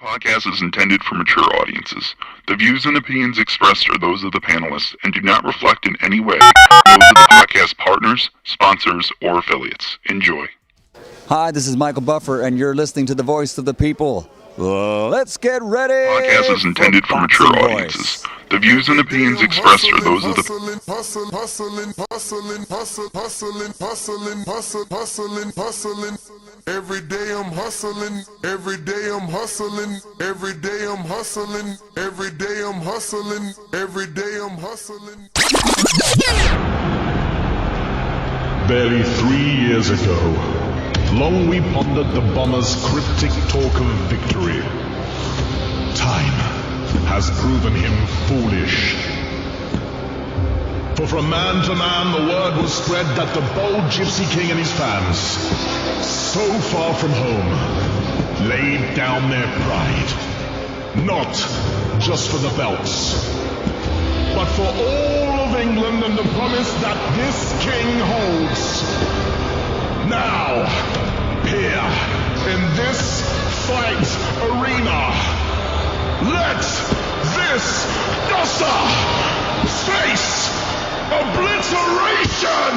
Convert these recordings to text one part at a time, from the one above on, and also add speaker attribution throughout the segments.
Speaker 1: Podcast is intended for mature audiences. The views and opinions expressed are those of the panelists and do not reflect in any way those of the podcast partners, sponsors, or affiliates. Enjoy.
Speaker 2: Hi, this is Michael Buffer, and you're listening to the Voice of the People. Let's get ready.
Speaker 1: Podcast is intended for mature audiences. The views and opinions expressed are those of the
Speaker 3: hustling. Every day I'm hustling, every day I'm hustling, every day I'm hustling, every day I'm hustling, every day I'm hustling.
Speaker 4: Barely 3 years ago, long we pondered the bomber's cryptic talk of victory. Time has proven him foolish. For from man to man the word was spread that the bold Gypsy King and his fans, so far from home, laid down their pride, not just for the belts, but for all of England and the promise that this king holds. Now, here, in this fight arena, let this Gossa face obliteration!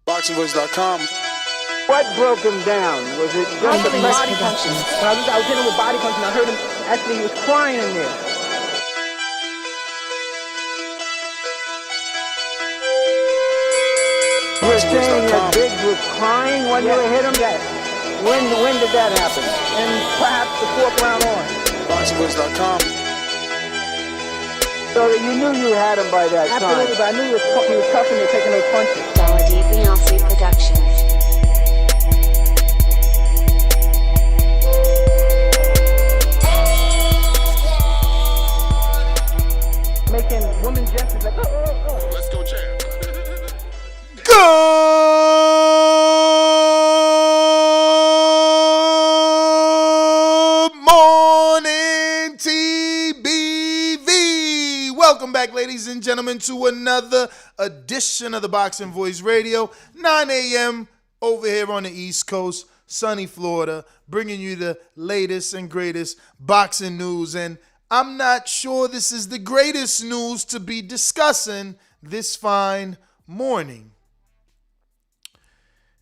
Speaker 5: BoxingVoice.com.
Speaker 6: What broke him down? Was it just the body punching? When I was hitting him with body punching, I heard him, actually he was crying in there. You were saying that Biggs was crying when you hit him? Yes. When did that happen? And perhaps the fourth round on?
Speaker 5: BoxingVoice.com.
Speaker 6: So that you knew you had him by that time? Absolutely, but I knew he was tough and taking those punches.
Speaker 7: Beyonce Productions.
Speaker 6: Making women gestures like, oh.
Speaker 3: Let's go, champ.
Speaker 8: Good morning, TBV. Welcome back, ladies and gentlemen, to another edition of the Boxing Voice Radio. 9 a.m. over here on the East Coast, sunny Florida, bringing you the latest and greatest boxing news. And I'm not sure this is the greatest news to be discussing this fine morning.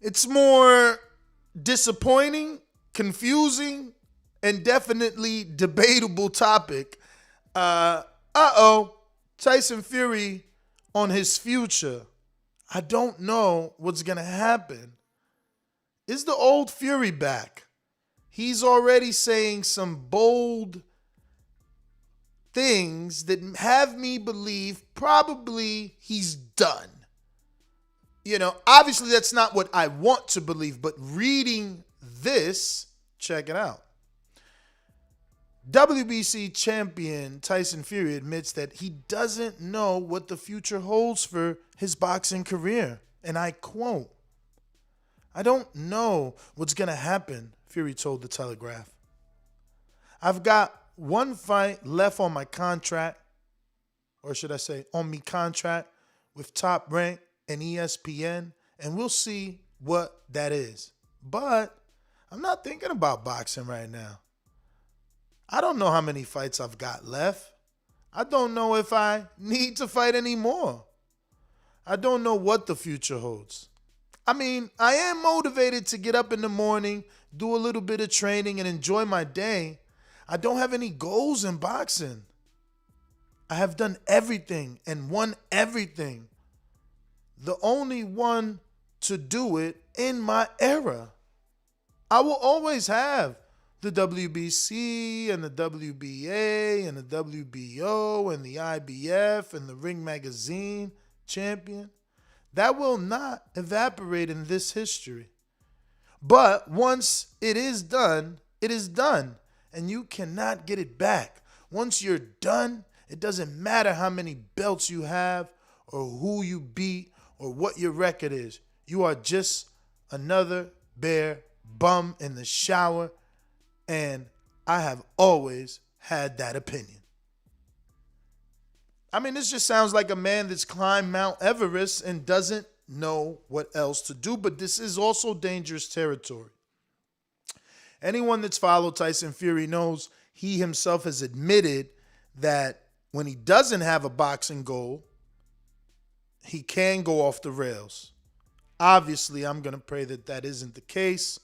Speaker 8: It's more disappointing, confusing, and definitely debatable topic. Tyson Fury on his future. I don't know what's going to happen. Is the old Fury back? He's already saying some bold things that have me believe probably he's done. You know, obviously that's not what I want to believe, but reading this, check it out. WBC champion Tyson Fury admits that he doesn't know what the future holds for his boxing career. And I quote, "I don't know what's going to happen," Fury told the Telegraph. "I've got one fight left on my contract, or should I say on me contract with Top Rank and ESPN, and we'll see what that is. But I'm not thinking about boxing right now. I don't know how many fights I've got left. I don't know if I need to fight anymore. I don't know what the future holds. I mean, I am motivated to get up in the morning, do a little bit of training, and enjoy my day. I don't have any goals in boxing. I have done everything and won everything. The only one to do it in my era. I will always have the WBC and the WBA and the WBO and the IBF and the Ring Magazine champion. That will not evaporate in this history. But once it is done, it is done. And you cannot get it back. Once you're done, it doesn't matter how many belts you have or who you beat or what your record is. You are just another bare bum in the shower. And I have always had that opinion. I mean, this just sounds like a man that's climbed Mount Everest and doesn't know what else to do. But this is also dangerous territory. Anyone that's followed Tyson Fury knows he himself has admitted that when he doesn't have a boxing goal, he can go off the rails. Obviously, I'm going to pray that that isn't the case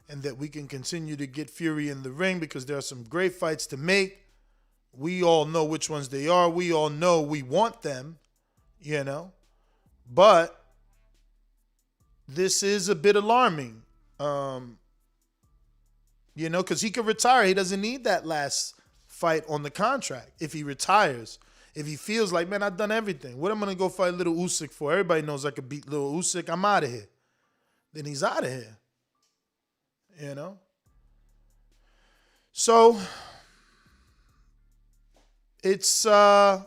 Speaker 8: and that we can continue to get Fury in the ring because there are some great fights to make. We all know which ones they are. We all know we want them, you know. But this is a bit alarming, you know, because he could retire. He doesn't need that last fight on the contract if he retires. If he feels like, man, I've done everything. What am I going to go fight little Usyk for? Everybody knows I could beat little Usyk. I'm out of here. Then he's out of here. You know? So, it's going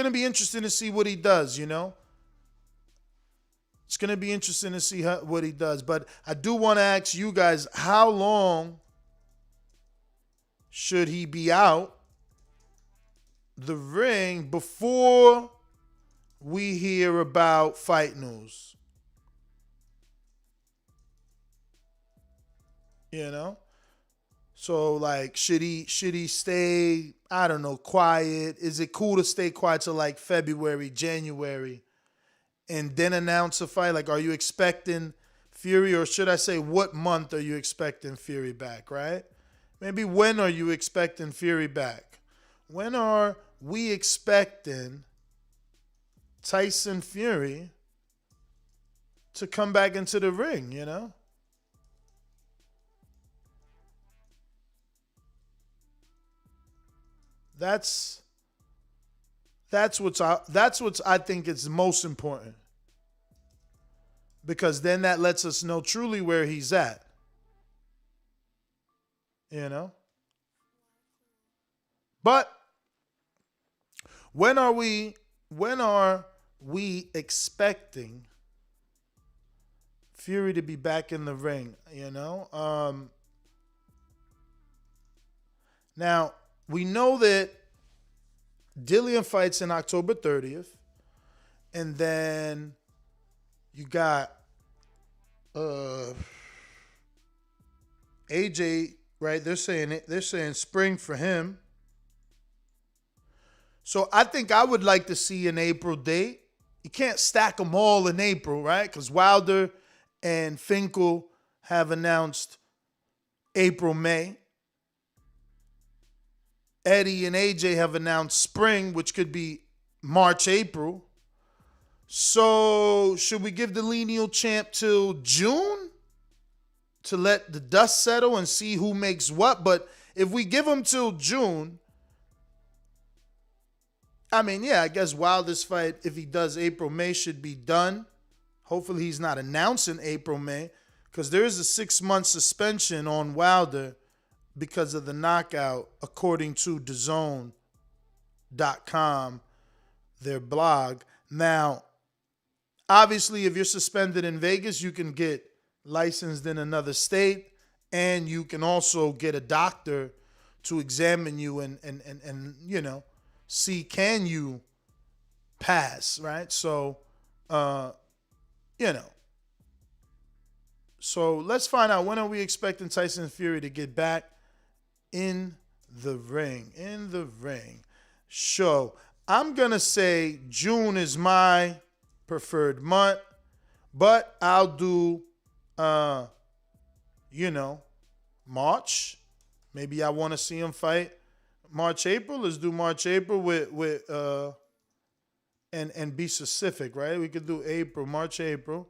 Speaker 8: to be interesting to see what he does, you know? It's going to be interesting to see what he does. But I do want to ask you guys, how long should he be out the ring before we hear about fight news? You know? So, like, should he stay, I don't know, quiet? Is it cool to stay quiet till like February, January, and then announce a fight? Like, are you expecting Fury, or should I say, what month are you expecting Fury back, right? Maybe when are you expecting Fury back? When are we expecting Tyson Fury to come back into the ring, you know? That's what's I think is most important. Because then that lets us know truly where he's at. You know? But when are we expecting Fury to be back in the ring, you know? Now, we know that Dillian fights in October 30th. And then you got AJ, right? They're saying spring for him. So I think I would like to see an April date. You can't stack them all in April, right? Because Wilder and Finkel have announced April, May. Eddie and AJ have announced spring, which could be March, April. So should we give the lineal champ till June to let the dust settle and see who makes what? But if we give him till June, I mean, yeah, I guess Wilder's fight, if he does April, May, should be done. Hopefully he's not announcing April, May, because there is a 6-month suspension on Wilder because of the knockout, according to DAZN.com, their blog. Now, obviously, if you're suspended in Vegas, you can get licensed in another state, and you can also get a doctor to examine you and you know, see, can you pass, right? So, you know. So let's find out, when are we expecting Tyson Fury to get back in the ring? In the ring. So I'm going to say June is my preferred month, but I'll do, you know, March. Maybe I want to see him fight March, April. Let's do March, April with and be specific, right? We could do April, March, April,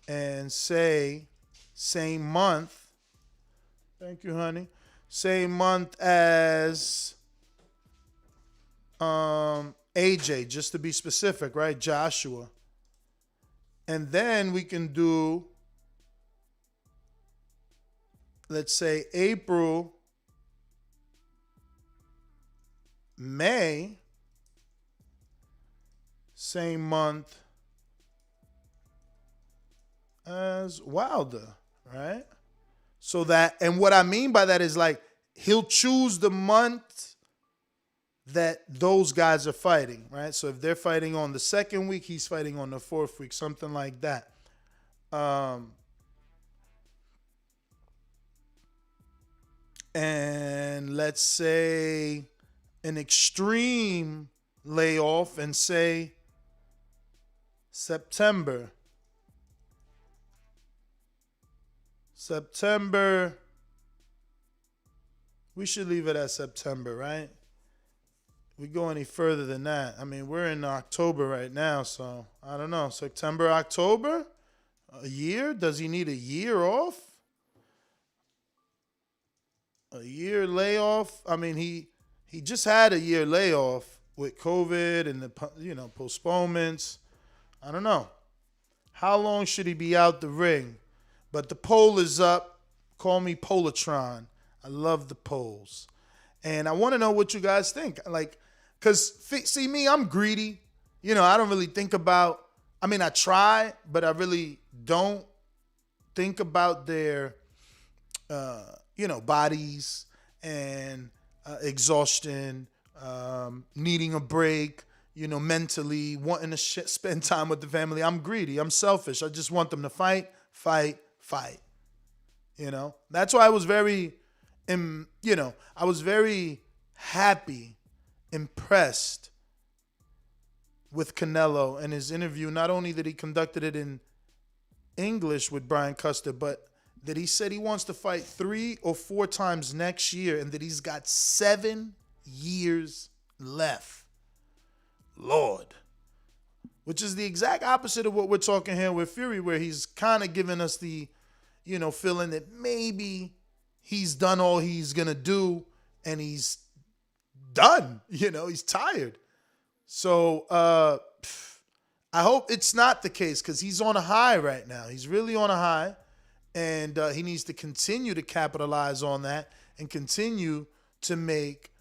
Speaker 8: and say same month. Thank you, honey. Same month as AJ, just to be specific, right? Joshua. And then we can do, let's say, April, May, same month as Wilder, right? So that, and what I mean by that is, like, he'll choose the month that those guys are fighting, right? So if they're fighting on the second week, he's fighting on the fourth week, something like that. And let's say an extreme layoff and say September, we should leave it at September, right? We go any further than that. I mean, we're in October right now, so I don't know. September, October? A year? Does he need a year off? A year layoff? I mean, he just had a year layoff with COVID and the postponements. I don't know. How long should he be out the ring? But the poll is up. Call me Polatron. I love the polls. And I want to know what you guys think. Like, because, see me, I'm greedy. I don't really think about, I try, but I really don't think about their, bodies and exhaustion, needing a break, mentally, wanting to spend time with the family. I'm greedy. I'm selfish. I just want them to fight. That's why I was very, I was very happy, impressed with Canelo and his interview. Not only that he conducted it in English with Brian Custer, but that he said he wants to fight 3 or 4 times next year and that he's got 7 years left. Lord. Which is the exact opposite of what we're talking here with Fury, where he's kind of giving us the, feeling that maybe he's done all he's going to do and he's done. He's tired. So I hope it's not the case because he's on a high right now. He's really on a high. And he needs to continue to capitalize on that and continue to make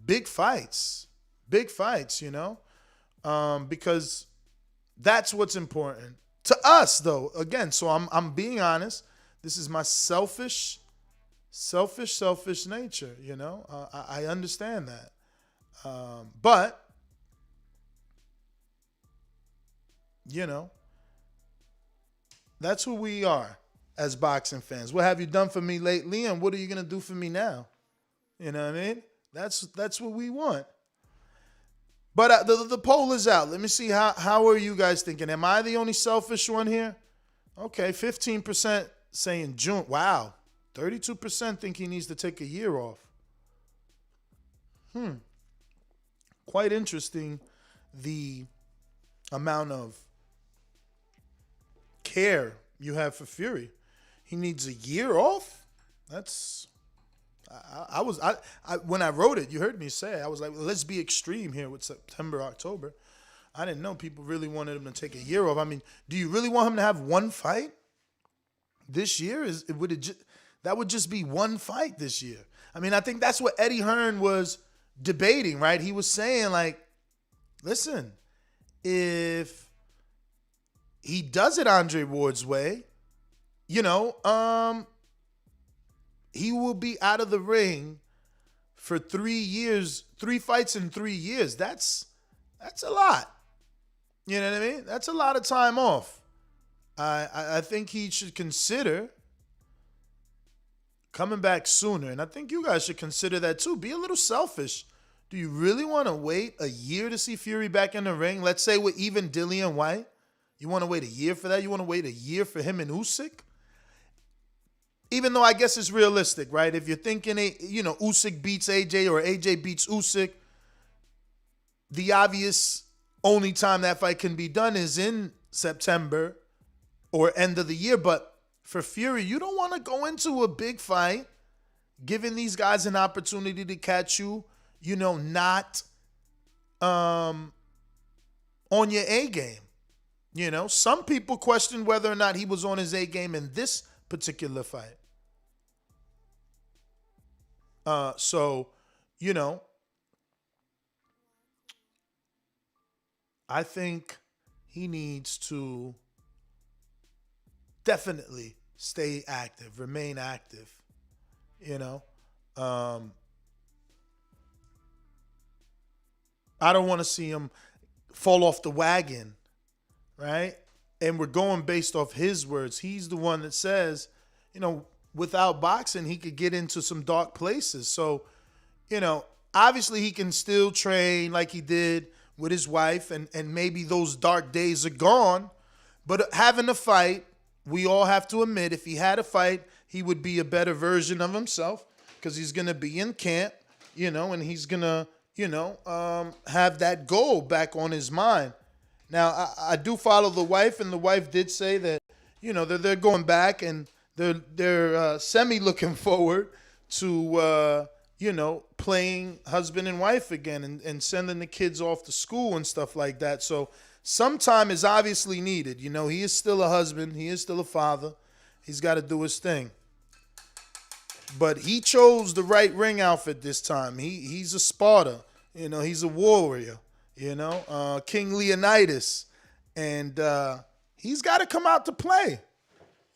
Speaker 8: big fights, because that's what's important to us, though. Again, so I'm being honest. This is my selfish nature. I understand that, but that's who we are as boxing fans. What have you done for me lately, and what are you going to do for me now? You know what I mean? That's what we want. But the poll is out. Let me see, how are you guys thinking? Am I the only selfish one here? Okay, 15% saying June. Wow. 32% think he needs to take a year off. Quite interesting, the amount of care you have for Fury. He needs a year off? That's... I when I wrote it, you heard me say, I was like, well, let's be extreme here with September, October. I didn't know people really wanted him to take a year off. I mean, do you really want him to have one fight this year? That would just be one fight this year. I mean, I think that's what Eddie Hearn was debating, right? He was saying, like, listen, if he does it Andre Ward's way, he will be out of the ring for 3 years, 3 fights in 3 years. That's a lot. You know what I mean? That's a lot of time off. I think he should consider coming back sooner. And I think you guys should consider that too. Be a little selfish. Do you really want to wait a year to see Fury back in the ring? Let's say with even Dillian White. You want to wait a year for that? You want to wait a year for him and Usyk? Even though I guess it's realistic, right? If you're thinking, Usyk beats AJ or AJ beats Usyk, the obvious only time that fight can be done is in September or end of the year. But for Fury, you don't want to go into a big fight giving these guys an opportunity to catch you, not on your A game. Some people question whether or not he was on his A game in this particular fight. I think he needs to definitely stay active, remain active, I don't want to see him fall off the wagon, right? And we're going based off his words. He's the one that says, without boxing, he could get into some dark places. So, obviously he can still train like he did with his wife, and maybe those dark days are gone. But having a fight, we all have to admit, if he had a fight, he would be a better version of himself because he's going to be in camp, and he's going to, have that goal back on his mind. Now, I do follow the wife, and the wife did say that, they're going back and they're semi-looking forward to, playing husband and wife again and sending the kids off to school and stuff like that. So some time is obviously needed. He is still a husband. He is still a father. He's got to do his thing. But he chose the right ring outfit this time. He's a Sparta. He's a warrior. King Leonidas. And he's got to come out to play.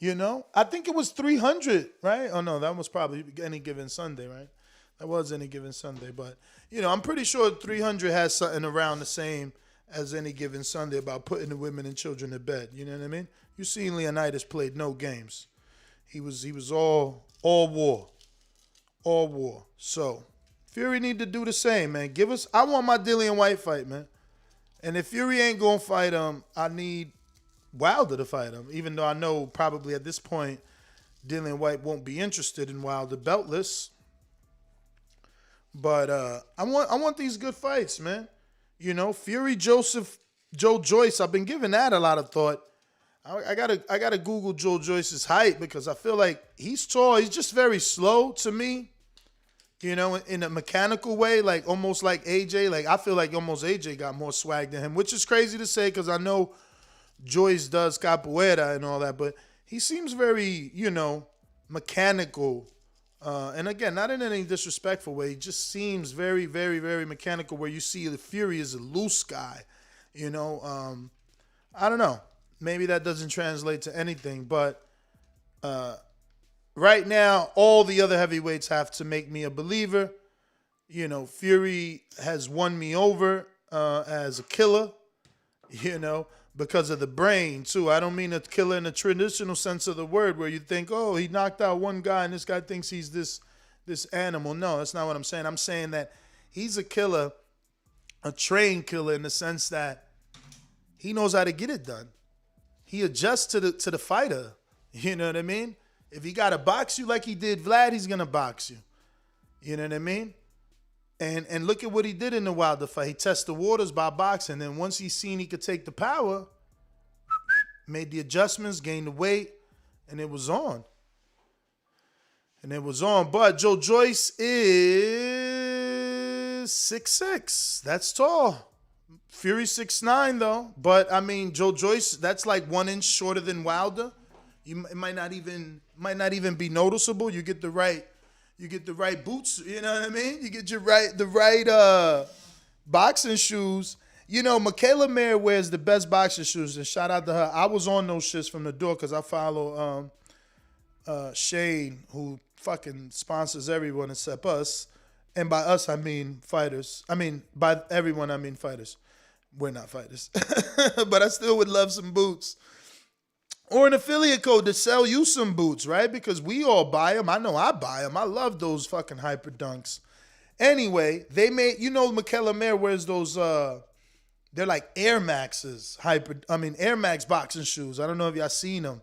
Speaker 8: I think it was 300, right? Oh, no, that was probably Any Given Sunday, right? That was Any Given Sunday. But, I'm pretty sure 300 has something around the same as Any Given Sunday about putting the women and children to bed. You know what I mean? You seen Leonidas played no games. He was all war. All war. So, Fury need to do the same, man. I want my Dillian White fight, man. And if Fury ain't going to fight him, I need Wilder to fight him, even though I know probably at this point Dillian White won't be interested in Wilder beltless. But I want these good fights, man. Fury, Joe Joyce. I've been giving that a lot of thought. I gotta Google Joe Joyce's height because I feel like he's tall. He's just very slow to me. In a mechanical way, like almost like AJ. Like I feel like almost AJ got more swag than him, which is crazy to say because I know Joyce does capoeira and all that, but he seems very, mechanical. And again, not in any disrespectful way. He just seems very, very, very mechanical where you see the Fury is a loose guy. I don't know. Maybe that doesn't translate to anything, but right now, all the other heavyweights have to make me a believer. Fury has won me over as a killer, because of the brain, too. I don't mean a killer in the traditional sense of the word where you think, oh, he knocked out one guy and this guy thinks he's this animal. No, that's not what I'm saying. I'm saying that he's a killer, a trained killer in the sense that he knows how to get it done. He adjusts to the fighter. You know what I mean? If he got to box you like he did Vlad, he's going to box you. You know what I mean? And look at what he did in the Wilder fight. He tested the waters by boxing. And once he seen he could take the power, made the adjustments, gained the weight, and it was on. But Joe Joyce is 6'6". That's tall. Fury 6'9", though. But, Joe Joyce, that's like 1 inch shorter than Wilder. It might not even be noticeable. You get the right boots, you know what I mean? You get the right boxing shoes. Michaela Mayer wears the best boxing shoes, and shout out to her. I was on those shits from the door because I follow Shane, who fucking sponsors everyone except us. And by us, I mean fighters. By everyone, I mean fighters. We're not fighters. But I still would love some boots. Or an affiliate code to sell you some boots, right? Because we all buy them. I know I buy them. I love those fucking Hyper Dunks. Anyway, they made, Michaela Mayer wears those, they're like Air Maxes, Air Max boxing shoes. I don't know if y'all seen them,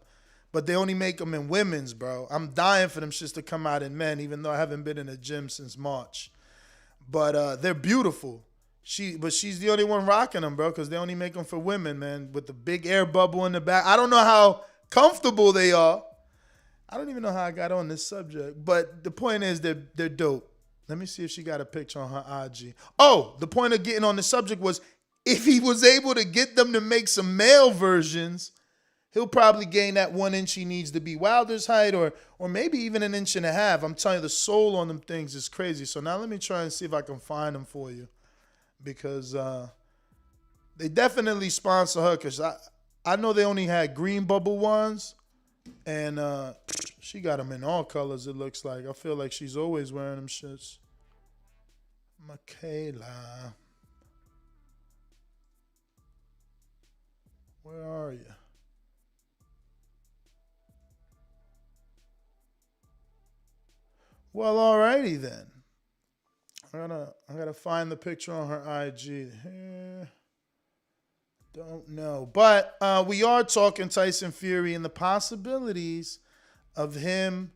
Speaker 8: but they only make them in women's, bro. I'm dying for them shits to come out in men, even though I haven't been in a gym since March. But they're beautiful. She's the only one rocking them, bro, because they only make them for women, man, with the big air bubble in the back. I don't know how comfortable they are. I don't even know how I got on this subject, but the point is they're dope. Let me see if she got a picture on her IG. Oh, the point of getting on the subject was if he was able to get them to make some male versions, he'll probably gain that 1 inch he needs to be Wilder's height or maybe even 1.5 inches. I'm telling you, the sole on them things is crazy. So now let me try and see if I can find them for you. Because they definitely sponsor her because I know they only had green bubble ones. And she got them in all colors, it looks like. I feel like she's always wearing them shits. Michaela are you? Well, alrighty then. I gotta find the picture on her IG. Don't know, but we are talking Tyson Fury and the possibilities of him.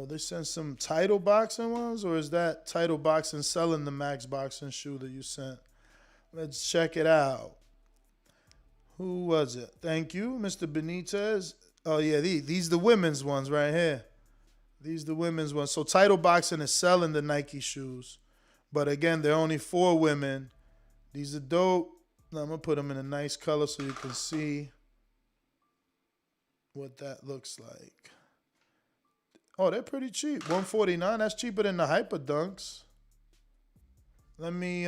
Speaker 8: They sent some title boxing ones, or is that title boxing selling the Max boxing shoe that you sent? Let's check it out. Who was it? Thank you, Mr. Benitez. Oh yeah, these the women's ones right here. These the women's ones. So title boxing is selling the Nike shoes, but again, they're only for women. These are dope. Now I'm gonna put them in a nice color so you can see what that looks like. Oh, they're pretty cheap. $149. That's cheaper than the Hyper Dunks. Let me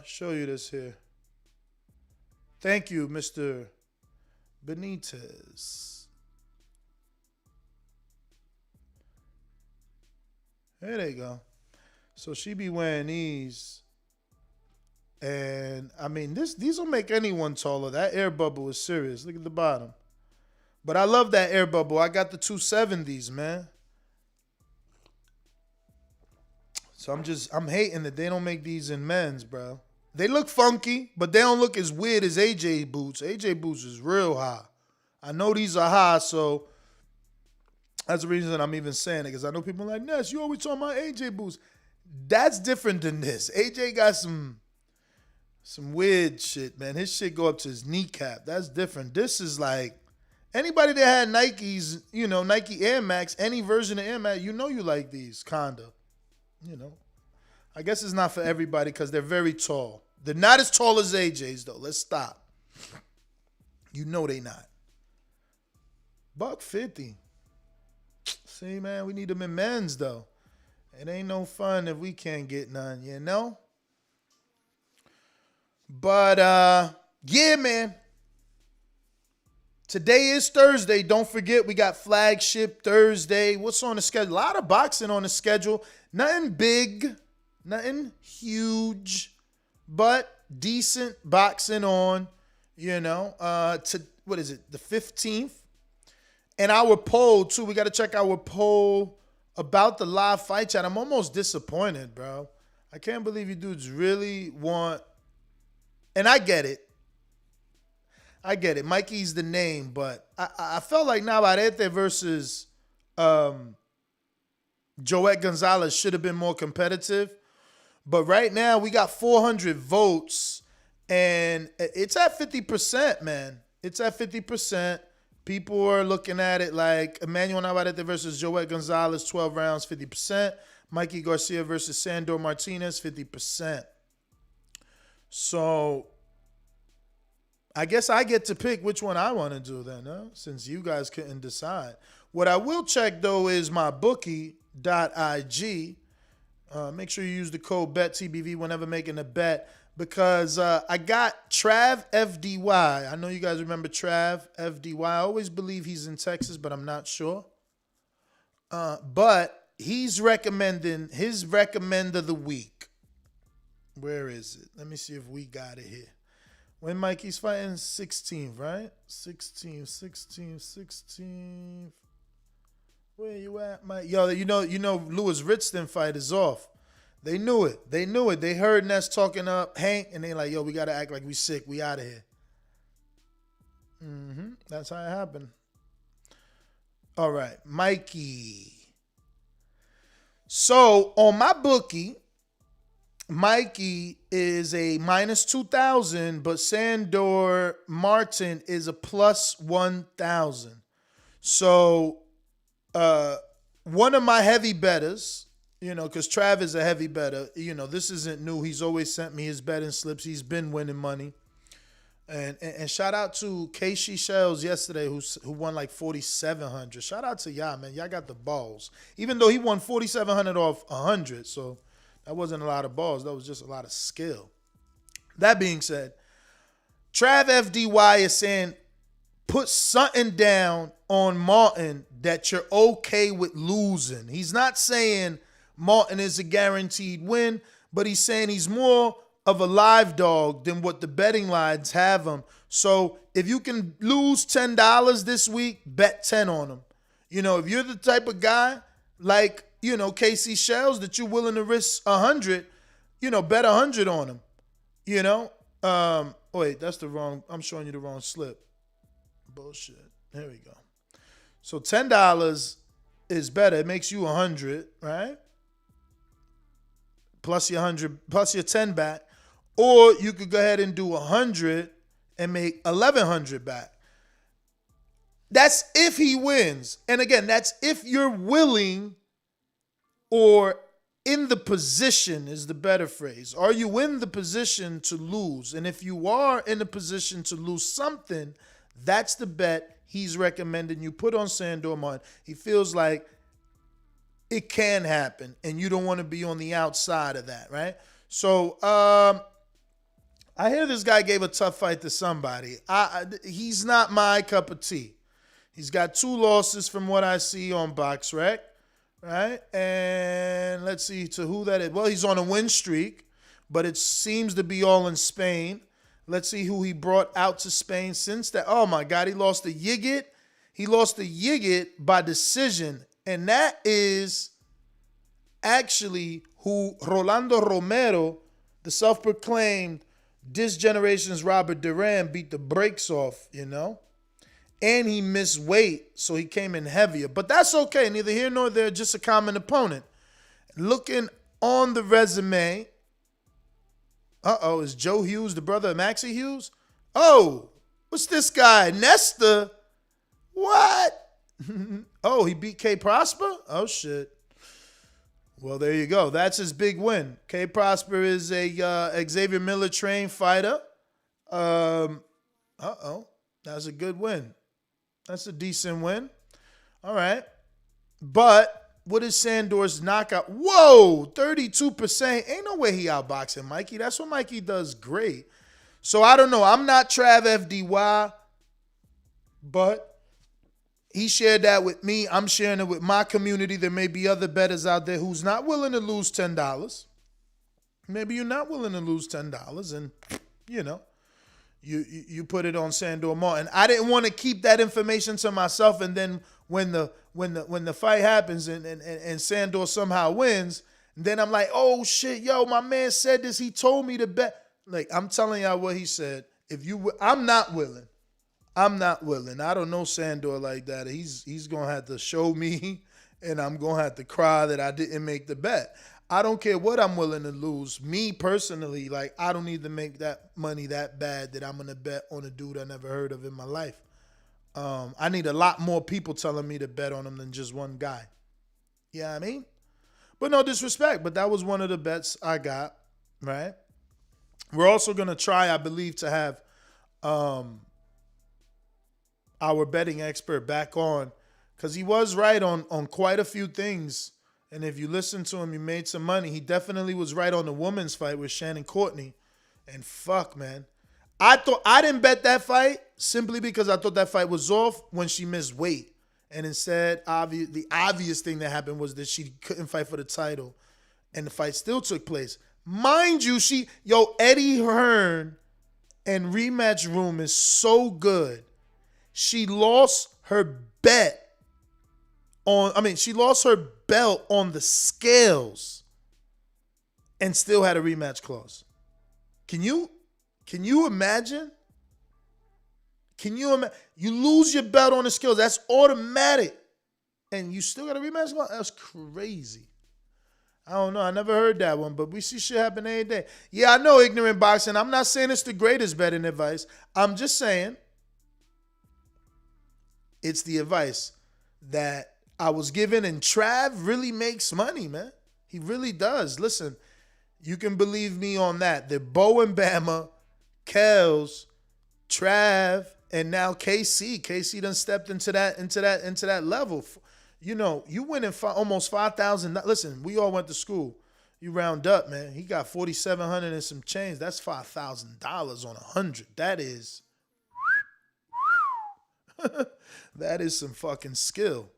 Speaker 8: show you this here. Thank you, Mr. Benitez. There they go. So she be wearing these. And, I mean, these will make anyone taller. That air bubble is serious. Look at the bottom. But I love that air bubble. I got the 270s, man. So I'm hating that they don't make these in men's, bro. They look funky, but they don't look as weird as AJ boots. AJ boots is real high. I know these are high, so that's the reason I'm even saying it, because I know people are like, Ness, you always talking about AJ boots. That's different than this. AJ got some weird shit, man. His shit go up to his kneecap. That's different. This is like, anybody that had Nikes, you know, Nike Air Max, any version of Air Max, you know you like these, kinda. You know. I guess it's not for everybody because they're very tall. They're not as tall as AJ's, though. Let's stop. You know they not. $150. See, man, we need them in men's, though. It ain't no fun if we can't get none, you know? But, yeah, man. Today is Thursday. Don't forget, we got Flagship Thursday. What's on the schedule? A lot of boxing on the schedule. Nothing big. Nothing huge, but decent boxing on, you know, what is it, the 15th? And our poll, too, we got to check our poll about the live fight chat. I'm almost disappointed, bro. I can't believe you dudes really want, and I get it. Mikey's the name, but I felt like Navarrete versus Joet Gonzalez should have been more competitive. But right now, we got 400 votes, and it's at 50%, man. It's at 50%. People are looking at it like Emmanuel Navarrete versus Joet Gonzalez, 12 rounds, 50%. Mikey Garcia versus Sandor Martinez, 50%. So I guess I get to pick which one I want to do then, huh? Since you guys couldn't decide. What I will check, though, is my bookie.ig. Make sure you use the code BETTBV whenever making a bet, because I got Trav FDY. I know you guys remember Trav FDY. I always believe he's in Texas, but I'm not sure. But he's recommending his recommend of the week. Where is it? Let me see if we got it here. When Mikey's fighting 16th, right? 16th. Where you at, Mike? Yo, you know, Lewis Ritzton fight is off. They knew it. They heard Ness talking up Hank, and they like, yo, we got to act like we sick. We out of here. That's how it happened. All right, Mikey. So, on my bookie, Mikey is a minus 2,000, but Sandor Martin is a plus 1,000. So, one of my heavy bettors, you know, because Trav is a heavy better, you know, this isn't new. He's always sent me his betting slips. He's been winning money. And shout out to Casey Shells yesterday who won like 4,700. Shout out to y'all, man. Y'all got the balls. Even though he won 4,700 off 100, so that wasn't a lot of balls. That was just a lot of skill. That being said, Trav FDY is saying put something down on Martin that you're okay with losing. He's not saying Martin is a guaranteed win, but he's saying he's more of a live dog than what the betting lines have him. So if you can lose $10 this week, bet 10 on him. You know, if you're the type of guy like, you know, Casey Shells that you're willing to risk 100, you know, bet 100 on him. You know, wait, that's the wrong. I'm showing you the wrong slip. Bullshit. There we go. So $10 is better. It makes you 100, right? Plus your 100, plus your 10 back. Or you could go ahead and do 100 and make 1,100 back. That's if he wins. And again, that's if you're willing or in the position is the better phrase. Are you in the position to lose? And if you are in the position to lose something, that's the bet he's recommending you put on Sandor Martin. He feels like it can happen, and you don't want to be on the outside of that, right? So I hear this guy gave a tough fight to somebody. He's not my cup of tea. He's got 2 losses from what I see on BoxRec, right? And let's see to who that is. Well, he's on a win streak, but it seems to be all in Spain. Let's see who he brought out to Spain since that. Oh, my God, he lost to Yigit. He lost to Yigit by decision. And that is actually who Rolando Romero, the self-proclaimed this generation's Robert Duran, beat the brakes off, you know? And he missed weight, so he came in heavier. But that's okay. Neither here nor there, just a common opponent. Looking on the resume, is Joe Hughes the brother of Maxie Hughes? Oh, what's this guy? Nesta? What? Oh, he beat K Prosper? Oh, shit. Well, there you go. That's his big win. K Prosper is a Xavier Miller trained fighter. That's a good win. That's a decent win. All right. But what is Sandor's knockout? Whoa, 32%. Ain't no way he outboxing Mikey. That's what Mikey does great. So I don't know. I'm not Trav FDY, but he shared that with me. I'm sharing it with my community. There may be other bettors out there who's not willing to lose $10. Maybe you're not willing to lose $10, and you know, you put it on Sandor Martin. I didn't want to keep that information to myself, and then when the fight happens and Sandor somehow wins, then I'm like, oh shit, yo, my man said this. He told me to bet. Like, I'm telling y'all what he said. I'm not willing. I don't know Sandor like that. He's going to have to show me, and I'm going to have to cry that I didn't make the bet. I don't care what I'm willing to lose. Me personally, like, I don't need to make that money that bad that I'm going to bet on a dude I never heard of in my life. I need a lot more people telling me to bet on him than just one guy. You know what I mean? But no disrespect, but that was one of the bets I got, right? We're also going to try, I believe, to have our betting expert back on, because he was right on quite a few things. And if you listen to him, you made some money. He definitely was right on the women's fight with Shannon Courtney. And fuck, man. I didn't bet that fight simply because I thought that fight was off when she missed weight. And instead, the obvious thing that happened was that she couldn't fight for the title. And the fight still took place. Mind you, Eddie Hearn and Rematch Room is so good. She lost her belt on the scales and still had a rematch clause. Can you imagine? You lose your belt on the scales. That's automatic. And you still got a rematch clause? That's crazy. I don't know. I never heard that one, but we see shit happen every day. Yeah, I know ignorant boxing. I'm not saying it's the greatest betting advice. I'm just saying it's the advice that I was given, and Trav really makes money, man. He really does. Listen, you can believe me on that. The Bo and Bama, Kels, Trav, and now KC. KC done stepped into that level. You know, you winning almost $5,000. Listen, we all went to school. You round up, man. He got 4,700 and some change. That's $5,000 on 100. That is that is some fucking skill.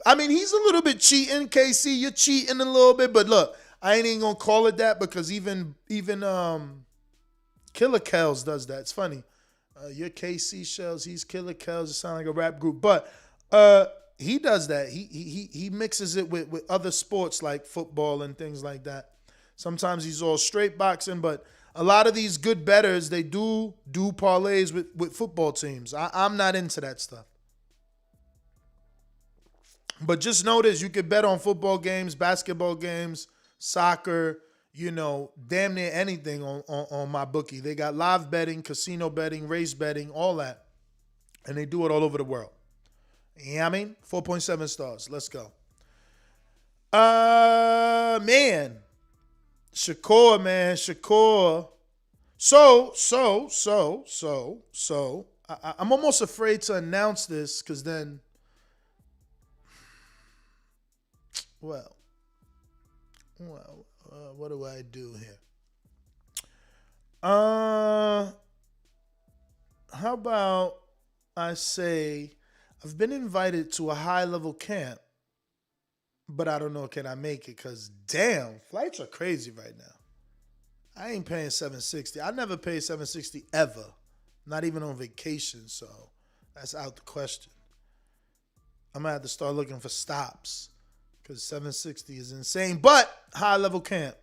Speaker 8: I mean, he's a little bit cheating, KC. You're cheating a little bit, but look, I ain't even gonna call it that because even Killer Kells does that. It's funny. You're KC Shells, he's Killer Kells. It sounds like a rap group, but he does that. He mixes it with other sports like football and things like that. Sometimes he's all straight boxing, but a lot of these good bettors, they do parlays with football teams. I'm not into that stuff. But just notice you could bet on football games, basketball games, soccer, damn near anything on my bookie. They got live betting, casino betting, race betting, all that. And they do it all over the world. You know what I mean? 4.7 stars. Let's go. Man. Shakur. So. I'm almost afraid to announce this because then, well, what do I do here? How about I say I've been invited to a high-level camp, but I don't know, can I make it? Because, damn, flights are crazy right now. I ain't paying $760. I never paid $760 ever, not even on vacation, so that's out the question. I'm going to have to start looking for stops because $760 is insane. But high-level camp,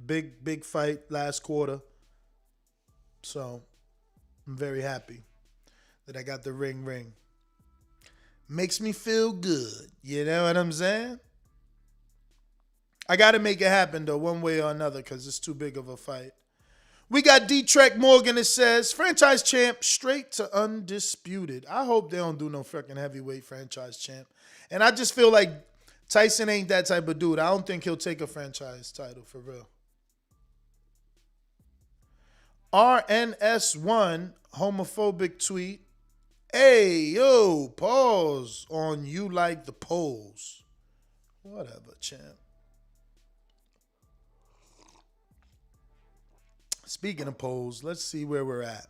Speaker 8: big fight last quarter. So I'm very happy that I got the ring. Makes me feel good. You know what I'm saying? I got to make it happen, though, one way or another, because it's too big of a fight. We got D-Trek Morgan that says, franchise champ straight to undisputed. I hope they don't do no freaking heavyweight franchise champ. And I just feel like Tyson ain't that type of dude. I don't think he'll take a franchise title for real. RNS1 homophobic tweet. Hey, yo, pause on you like the polls. Whatever, champ. Speaking of polls, let's see where we're at.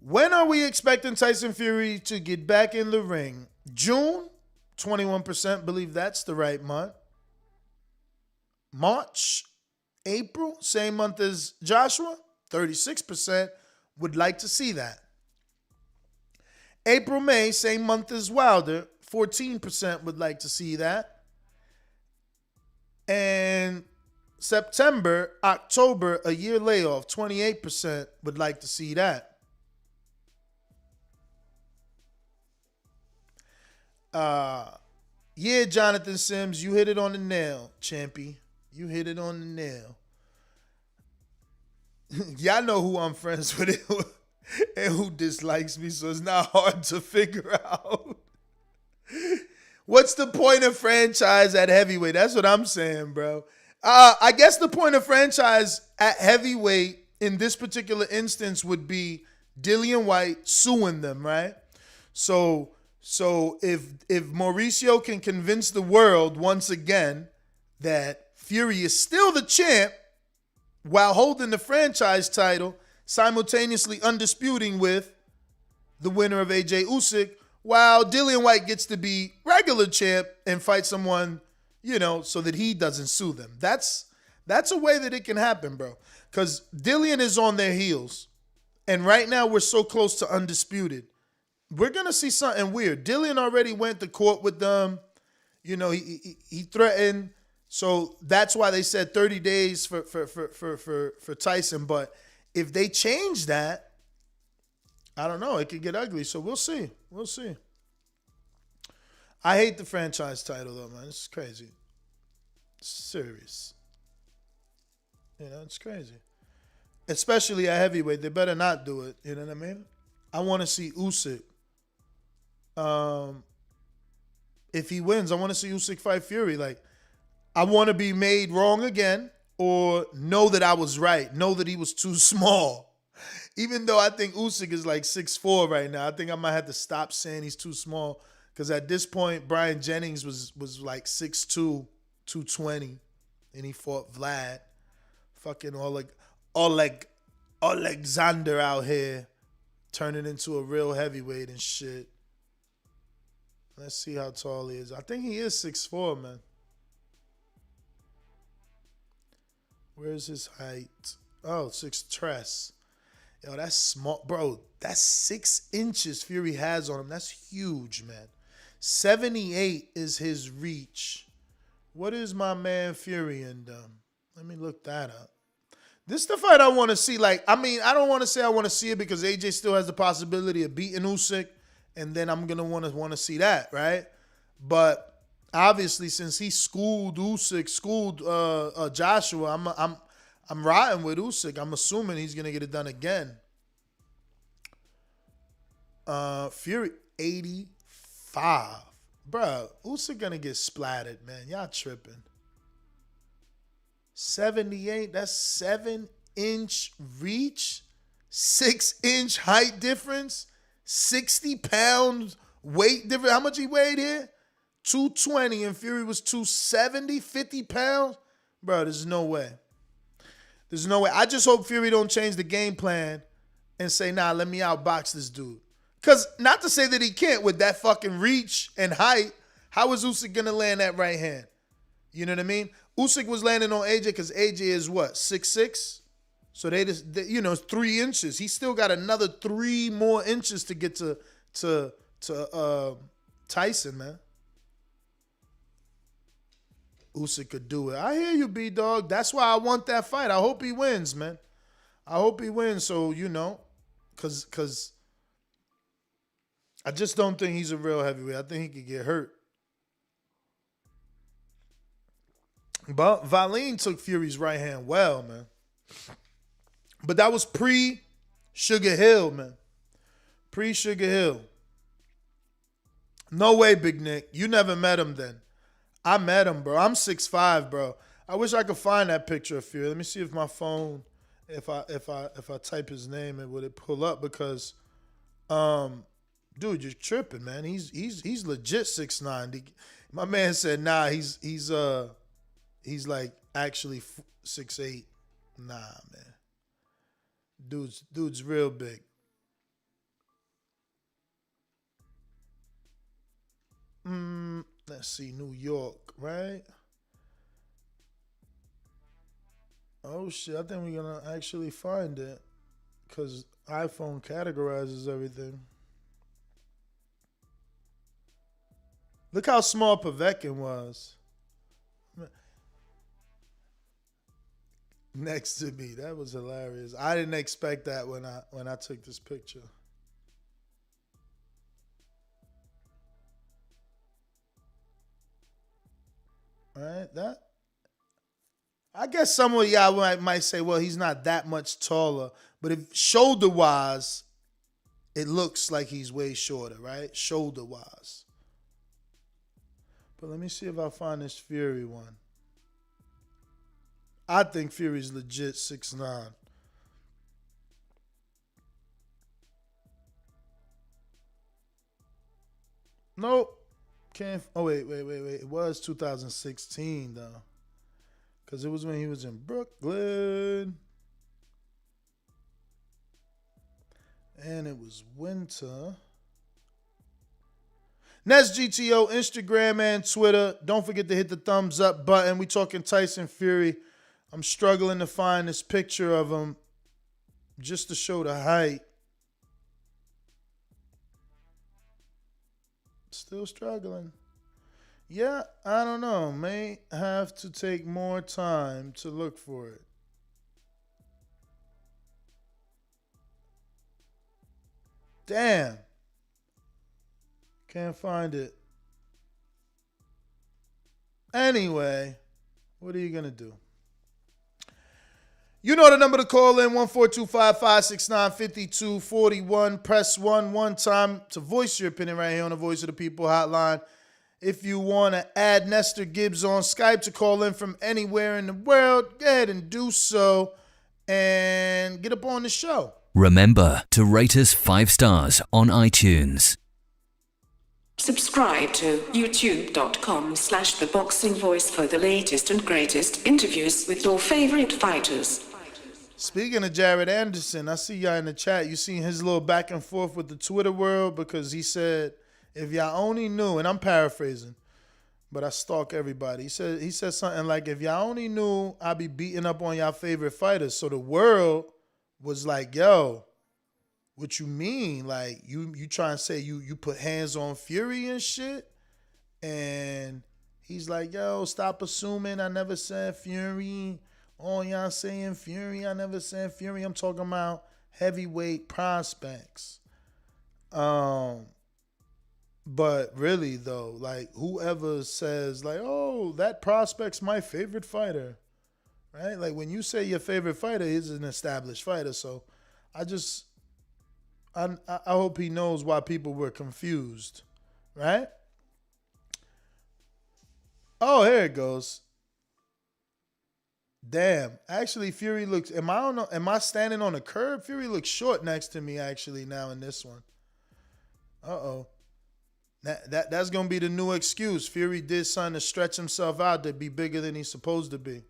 Speaker 8: When are we expecting Tyson Fury to get back in the ring? June, 21% believe that's the right month. March, April, same month as Joshua, 36% would like to see that. April, May, same month as Wilder, 14% would like to see that. And September, October, a year layoff, 28% would like to see that. Yeah, Jonathan Sims, you hit it on the nail, Champy. You hit it on the nail. Y'all know who I'm friends with and who dislikes me, so it's not hard to figure out. What's the point of franchise at heavyweight? That's what I'm saying, bro. I guess the point of franchise at heavyweight in this particular instance would be Dillian White suing them, right? So if Mauricio can convince the world once again that Fury is still the champ while holding the franchise title, simultaneously undisputing with the winner of AJ Usyk, while Dillian White gets to be regular champ and fight someone, so that he doesn't sue them. That's a way that it can happen, bro. Because Dillian is on their heels. And right now we're so close to undisputed. We're going to see something weird. Dillian already went to court with them. He threatened. So that's why they said 30 days for Tyson. But if they change that, I don't know. It could get ugly. So we'll see. We'll see. I hate the franchise title, though, man. It's crazy. It's serious. It's crazy. Especially at heavyweight. They better not do it. You know what I mean? I want to see Usyk. If he wins, I want to see Usyk fight Fury. Like, I want to be made wrong again or know that I was right. Know that he was too small. Even though I think Usyk is like 6'4" right now. I think I might have to stop saying he's too small. Because at this point, Brian Jennings was like 6'2", 220. And he fought Vlad. Fucking Alexander out here turning into a real heavyweight and shit. Let's see how tall he is. I think he is 6'4", man. Where's his height? Oh, 6'3". Yo, that's small. Bro, that's 6 inches Fury has on him. That's huge, man. 78 is his reach. What is my man Fury in? Let me look that up. This is the fight I want to see. Like, I mean, I don't want to say I want to see it because AJ still has the possibility of beating Usyk, and then I'm gonna want to see that, right? But obviously, since he schooled Usyk, schooled Joshua, I'm riding with Usyk. I'm assuming he's gonna get it done again. Fury 85, bro. Usyk gonna get splattered, man. Y'all tripping. 78. That's 7-inch reach, 6-inch height difference, 60 pounds weight difference. How much he weighed here? 220 and Fury was 270, 50 pounds. Bro, there's no way. There's no way. I just hope Fury don't change the game plan and say, nah, let me outbox this dude. Because not to say that he can't with that fucking reach and height. How is Usyk going to land that right hand? You know what I mean? Usyk was landing on AJ because AJ is what, 6'6"? So it's 3 inches. He still got another 3 more inches to get to Tyson, man. Usyk could do it. I hear you, B-Dog. That's why I want that fight. I hope he wins, man. I hope he wins. So, because I just don't think he's a real heavyweight. I think he could get hurt. But Valine took Fury's right hand well, man. But that was pre-Sugar Hill, man. Pre-Sugar Hill. No way, Big Nick. You never met him then. I met him, bro. I'm 6'5", bro. I wish I could find that picture of Fury. Let me see if my phone, if I type his name, would it pull up? Because, dude, you're tripping, man. He's legit 6'9". My man said, nah, he's like actually 6'8". Nah, man. Dude's real big. Let's see, New York, right? Oh shit, I think we're gonna actually find it because iPhone categorizes everything. Look how small Povetkin was. Next to me. That was hilarious. I didn't expect that when I took this picture. All right, that. I guess some of y'all might say, well, he's not that much taller, but if shoulder-wise, it looks like he's way shorter, right? Shoulder-wise. But let me see if I find this Fury one. I think Fury's legit 6'9". Nope. Can't. Oh, wait. It was 2016, though. Because it was when he was in Brooklyn. And it was winter. Nets GTO, Instagram and Twitter. Don't forget to hit the thumbs up button. We talking Tyson Fury. I'm struggling to find this picture of him just to show the height. Still struggling. Yeah, I don't know. May have to take more time to look for it. Damn. Can't find it. Anyway, what are you going to do? You know the number to call in, 14255695241. Press 1 one time to voice your opinion right here on the Voice of the People hotline. If you want to add Nestor Gibbs on Skype to call in from anywhere in the world, go ahead and do so and get up on the show.
Speaker 9: Remember to rate us 5 stars on iTunes.
Speaker 10: Subscribe to youtube.com/theboxingvoice for the latest and greatest interviews with your favorite fighters.
Speaker 8: Speaking of Jared Anderson, I see y'all in the chat. You seen his little back and forth with the Twitter world because he said If y'all only knew, and I'm paraphrasing, but I stalk everybody. He said something like, if y'all only knew I be beating up on y'all favorite fighters. So the world was like, yo, what you mean? Like, you trying to say you put hands on Fury and shit? And he's like, yo, stop assuming I never said Fury. Oh, y'all saying Fury. I never said Fury. I'm talking about heavyweight prospects. But really, though, like, whoever says, like, oh, that prospect's my favorite fighter, right? Like, when you say your favorite fighter is an established fighter. So I hope he knows why people were confused, right? Oh, here it goes. Damn. Actually, Fury looks, am I standing on a curb? Fury looks short next to me, actually, now in this one. Uh-oh. That's going to be the new excuse. Fury did something to stretch himself out to be bigger than he's supposed to be.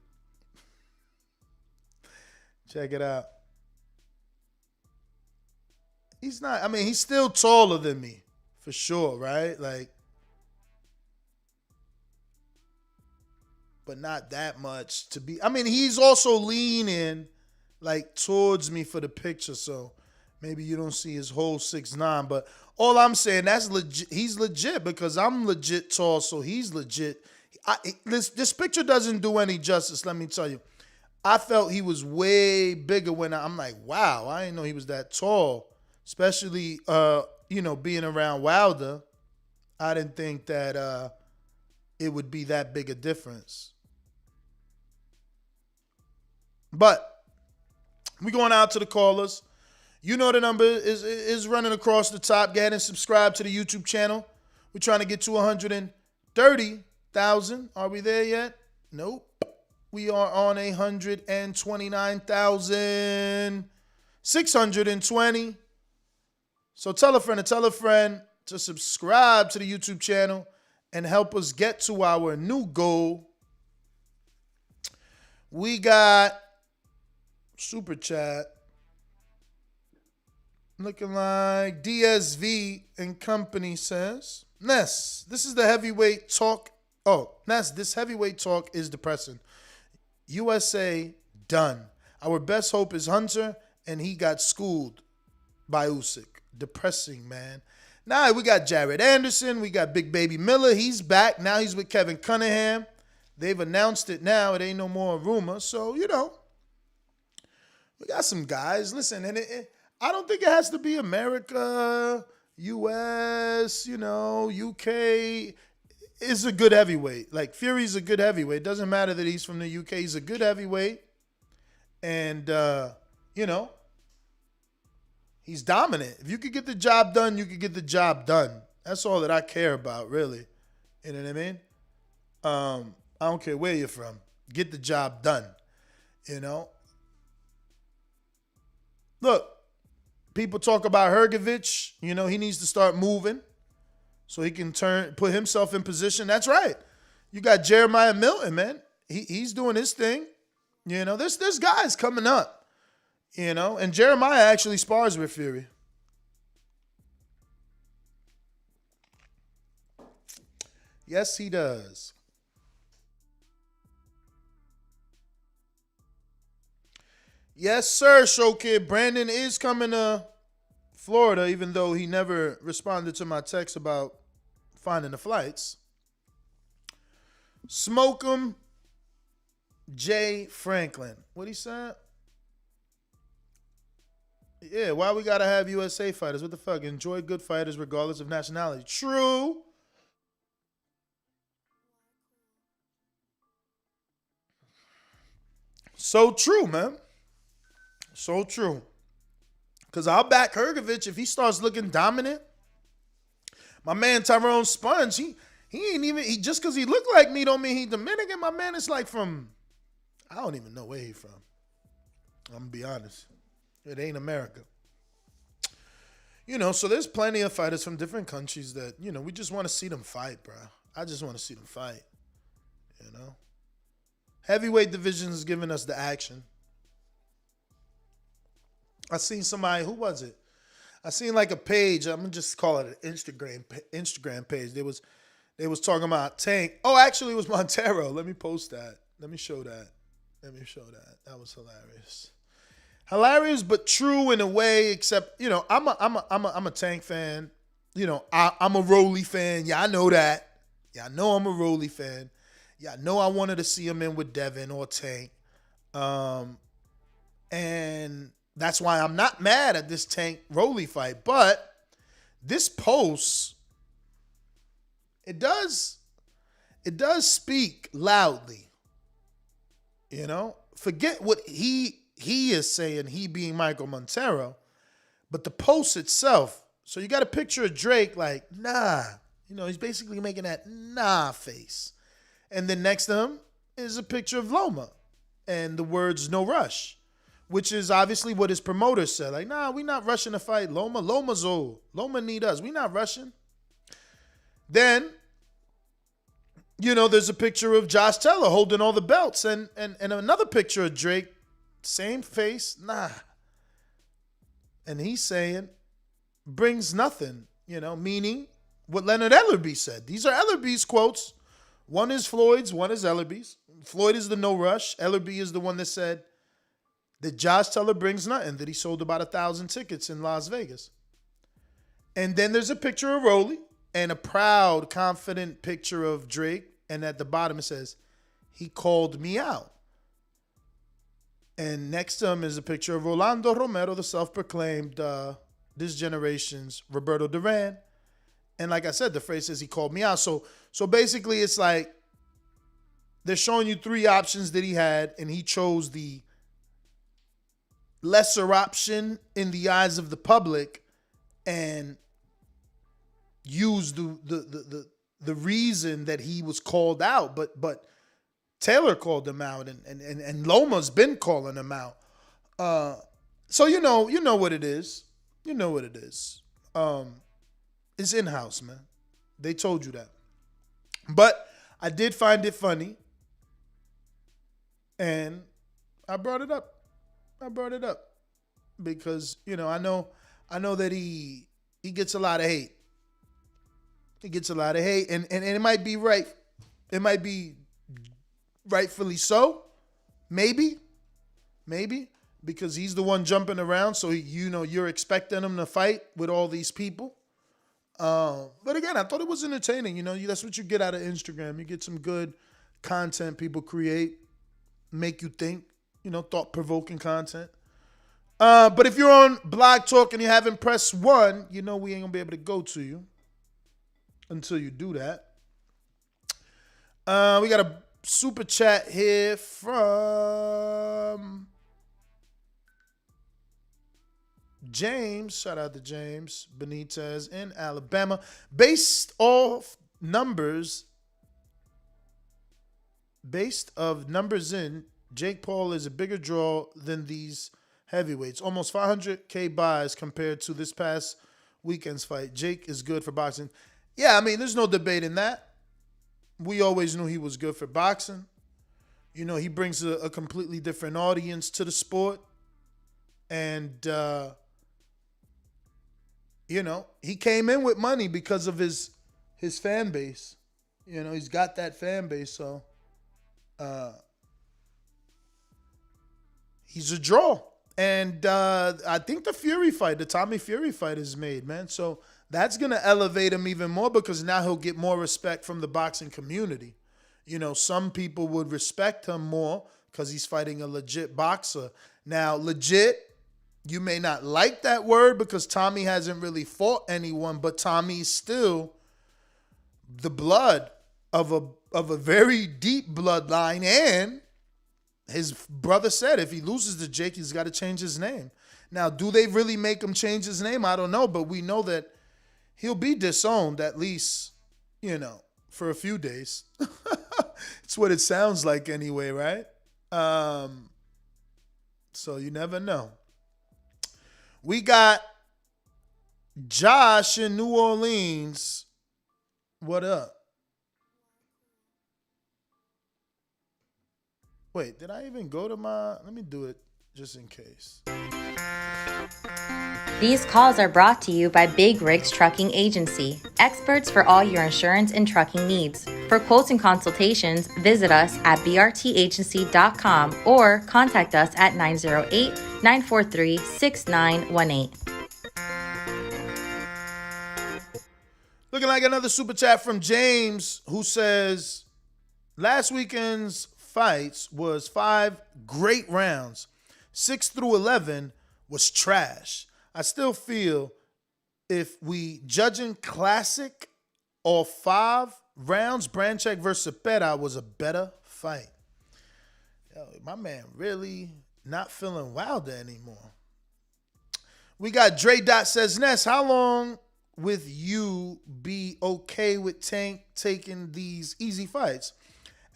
Speaker 8: Check it out. He's not, I mean, he's still taller than me, for sure, right? Like, but not that much to be, I mean, he's also leaning, like, towards me for the picture, so maybe you don't see his whole 6'9", but all I'm saying, that's legit. He's legit because I'm legit tall, so he's legit. This picture doesn't do any justice, let me tell you. I felt he was way bigger when I'm like, wow, I didn't know he was that tall. Especially, being around Wilder, I didn't think that it would be that big a difference. But we're going out to the callers. You know the number is running across the top. Go ahead and subscribe to the YouTube channel. We're trying to get to 130,000. Are we there yet? Nope. We are on 129,620. So tell a friend to subscribe to the YouTube channel and help us get to our new goal. We got Super Chat. Looking like DSV and Company says, Ness, this is the heavyweight talk. Oh, Ness, this heavyweight talk is depressing. USA, done. Our best hope is Hunter, and he got schooled by Usyk. Depressing, man. Now we got Jared Anderson. We got Big Baby Miller. He's back. Now he's with Kevin Cunningham. They've announced it now. It ain't no more rumor. So, we got some guys. Listen, and I don't think it has to be America, US, UK is a good heavyweight. Like, Fury's a good heavyweight. It doesn't matter that he's from the UK. He's a good heavyweight. And, he's dominant. If you could get the job done, you could get the job done. That's all that I care about, really. You know what I mean? I don't care where you're from. Get the job done. Look, people talk about Hrgovic. He needs to start moving so he can put himself in position. That's right. You got Jeremiah Milton, man. He's doing his thing. There's guys coming up. And Jeremiah actually spars with Fury. Yes, he does. Yes, sir, Show Kid. Brandon is coming to Florida, even though he never responded to my text about finding the flights. Smoke 'em, Jay Franklin. What he said? Yeah, why we gotta have USA fighters? What the fuck? Enjoy good fighters regardless of nationality. True. So true, man. So true. Because I'll back Hrgovic if he starts looking dominant. My man Tyrone Sponge, he ain't even, just because he look like me don't mean he Dominican. My man is like from, I don't even know where he from. I'm going to be honest. It ain't America. So there's plenty of fighters from different countries that, we just want to see them fight, bro. I just want to see them fight, Heavyweight division is giving us the action. I seen somebody, who was it? I seen like a page. I'm gonna just call it an Instagram page. They was talking about Tank. Oh, actually, it was Montero. Let me post that. Let me show that. That was hilarious. Hilarious, but true in a way. Except, I'm a Tank fan. I'm a Rolly fan. Yeah, I know that. Yeah, I know I'm a Rolly fan. Yeah, I know I wanted to see him in with Devin or Tank. And that's why I'm not mad at this Tank Rolly fight. But this post, it does speak loudly. Forget what he is saying, he being Michael Montero, but the post itself. So you got a picture of Drake like, nah. He's basically making that nah face. And then next to him is a picture of Loma and the words no rush, which is obviously what his promoter said. Like, nah, we not rushing to fight Loma. Loma's old. Loma need us. We not rushing. Then, there's a picture of Josh Taylor holding all the belts and another picture of Drake, same face, nah. And he's saying, brings nothing, meaning what Leonard Ellerby said. These are Ellerby's quotes. One is Floyd's, one is Ellerby's. Floyd is the no rush. Ellerby is the one that said that Josh Taylor brings nothing, that he sold about 1,000 tickets in Las Vegas. And then there's a picture of Rolly and a proud, confident picture of Drake. And at the bottom it says, he called me out. And next to him is a picture of Rolando Romero, the self-proclaimed this generation's Roberto Duran. And like I said, the phrase says he called me out. So basically it's like they're showing you three options that he had, and he chose the lesser option in the eyes of the public and used the reason that he was called out. But Taylor called him out, and Loma's been calling him out. So you know what it is. You know what it is. It's in-house, man. They told you that. But I did find it funny, and I brought it up. Because, I know that he gets a lot of hate. He gets a lot of hate, and it might be right. It might be rightfully so. Maybe. Because he's the one jumping around, so you're expecting him to fight with all these people. But again, I thought it was entertaining. That's what you get out of Instagram. You get some good content people create, make you think, thought-provoking content. But if you're on Blog Talk and you haven't pressed 1, we ain't going to be able to go to you until you do that. We got a super chat here from James. Shout out to James Benitez in Alabama. Based of numbers in, Jake Paul is a bigger draw than these heavyweights. Almost 500K buys compared to this past weekend's fight. Jake is good for boxing. Yeah, there's no debate in that. We always knew he was good for boxing. He brings a completely different audience to the sport. And, he came in with money because of his fan base. He's got that fan base, so he's a draw. And I think the Tommy Fury fight is made, man. So that's going to elevate him even more because now he'll get more respect from the boxing community. Some people would respect him more because he's fighting a legit boxer. Now, legit, you may not like that word because Tommy hasn't really fought anyone, but Tommy's still the blood of a very deep bloodline, and his brother said if he loses to Jake, he's got to change his name. Now, do they really make him change his name? I don't know, but we know that he'll be disowned at least, for a few days. It's what it sounds like anyway, right? So you never know. We got Josh in New Orleans. What up? Wait, did I even go to my... Let me do it just in case.
Speaker 11: These calls are brought to you by Big Rigs Trucking Agency, experts for all your insurance and trucking needs. For quotes and consultations, visit us at brtagency.com or contact us at 908-943-6918.
Speaker 8: Looking like another super chat from James, who says, last weekend's fights was 5 great rounds. 6 through 11 was trash. I still feel if we judging classic all 5 rounds, Branchek versus Cepeda was a better fight. Yo, my man really not feeling Wilder anymore. We got Dre Dot says, Ness, how long with you be okay with Tank taking these easy fights?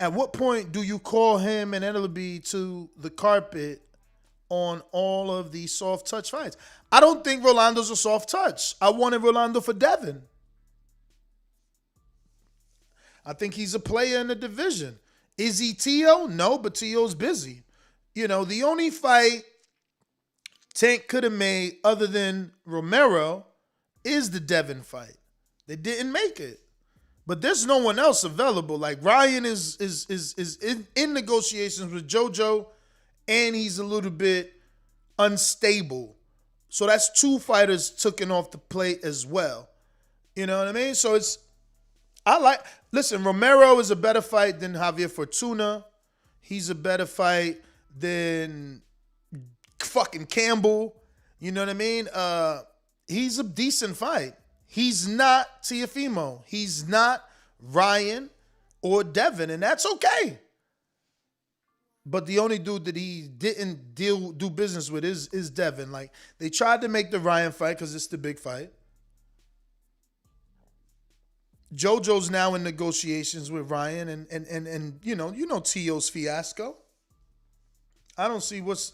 Speaker 8: At what point do you call him and Ellaby to the carpet on all of these soft touch fights? I don't think Rolando's a soft touch. I wanted Rolando for Devin. I think he's a player in the division. Is he Tio? No, but Tio's busy. You know, the only fight Tank could have made other than Romero is the Devin fight. They didn't make it. But there's no one else available. Like Ryan is in negotiations with JoJo, and he's a little bit unstable. So that's 2 fighters taken off the plate as well. You know what I mean? So listen, Romero is a better fight than Javier Fortuna. He's a better fight than fucking Campbell. You know what I mean? He's a decent fight. He's not Teofimo. He's not Ryan or Devin, and that's okay. But the only dude that he didn't do business with is Devin. Like, they tried to make the Ryan fight because it's the big fight. JoJo's now in negotiations with Ryan, and you know Tio's fiasco. I don't see this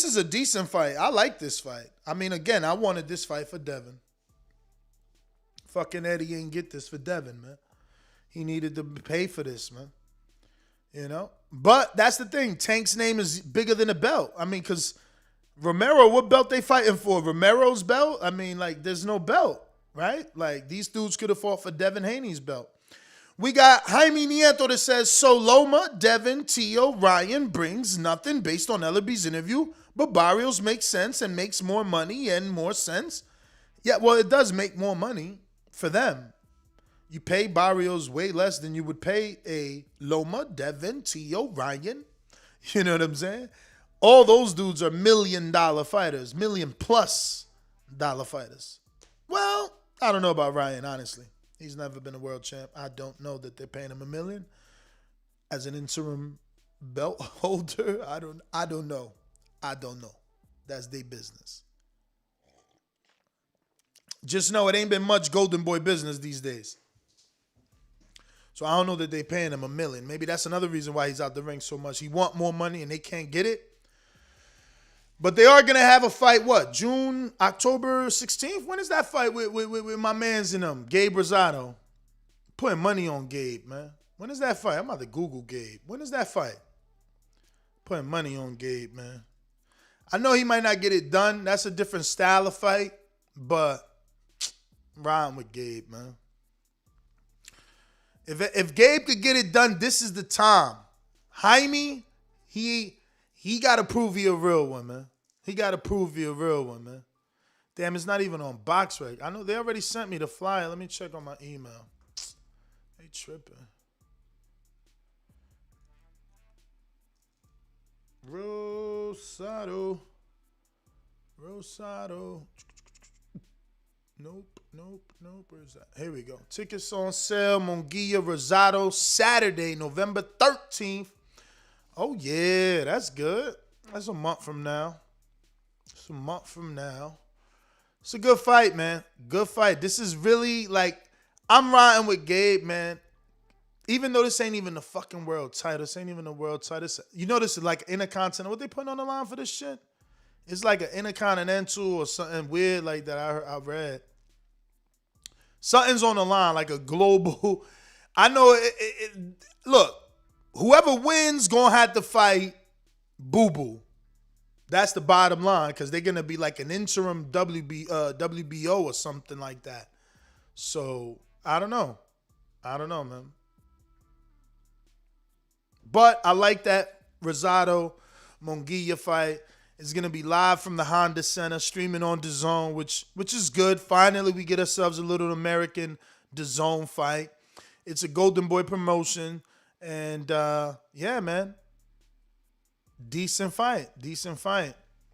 Speaker 8: is a decent fight. I like this fight. I mean, again, I wanted this fight for Devin. Fucking Eddie ain't get this for Devin, man. He needed to pay for this, man. You know? But that's the thing. Tank's name is bigger than a belt. I mean, because Romero, what belt they fighting for? Romero's belt? I mean, like, there's no belt, right? Like, these dudes could have fought for Devin Haney's belt. We got Jaime Nieto that says, so Loma, Devin, Tio, Ryan brings nothing based on Ellaby's interview, but Barrios makes sense and makes more money and more sense. Yeah, well, it does make more money for them. You pay Barrios way less than you would pay a Loma, Devin, Tio, Ryan. You know what I'm saying? All those dudes are $1 million fighters, $1 million+ fighters. Well, I don't know about Ryan, honestly. He's never been a world champ. I don't know that they're paying him $1 million as an interim belt holder. I don't know. That's their business. Just know it ain't been much Golden Boy business these days. So I don't know that they paying him $1 million. Maybe that's another reason why he's out the ring so much. He want more money and they can't get it. But they are going to have a fight, October 16th? When is that fight with my mans in them? Gabe Rosado. Putting money on Gabe, man. When is that fight? I'm about to Google Gabe. When is that fight? Putting money on Gabe, man. I know he might not get it done. That's a different style of fight. But riding with Gabe, man. If Gabe could get it done, this is the time. Jaime, he got to prove he a real one, man. He got to prove he a real one, man. Damn, it's not even on BoxRec. I know they already sent me the flyer. Let me check on my email. They tripping. Rosado. Nope. Where's that? Here we go. Tickets on sale. Munguia Rosado, Saturday, November 13th. Oh, yeah. That's good. That's a month from now. It's a good fight, man. Good fight. This is really like, I'm riding with Gabe, man. Even though this ain't even the fucking world title. This ain't even the world title. You know this is like Intercontinental. What they putting on the line for this shit? It's like an Intercontinental or something weird like that I read. Something's on the line, like a global. I know look, whoever wins gonna have to fight Boo Boo. That's the bottom line, because they're going to be like an interim WBO or something like that. So, I don't know. Man. But I like that Rosado Munguia fight. It's going to be live from the Honda Center, streaming on DAZN, which is good. Finally, we get ourselves a little American DAZN fight. It's a Golden Boy promotion. And, yeah, man. Decent fight.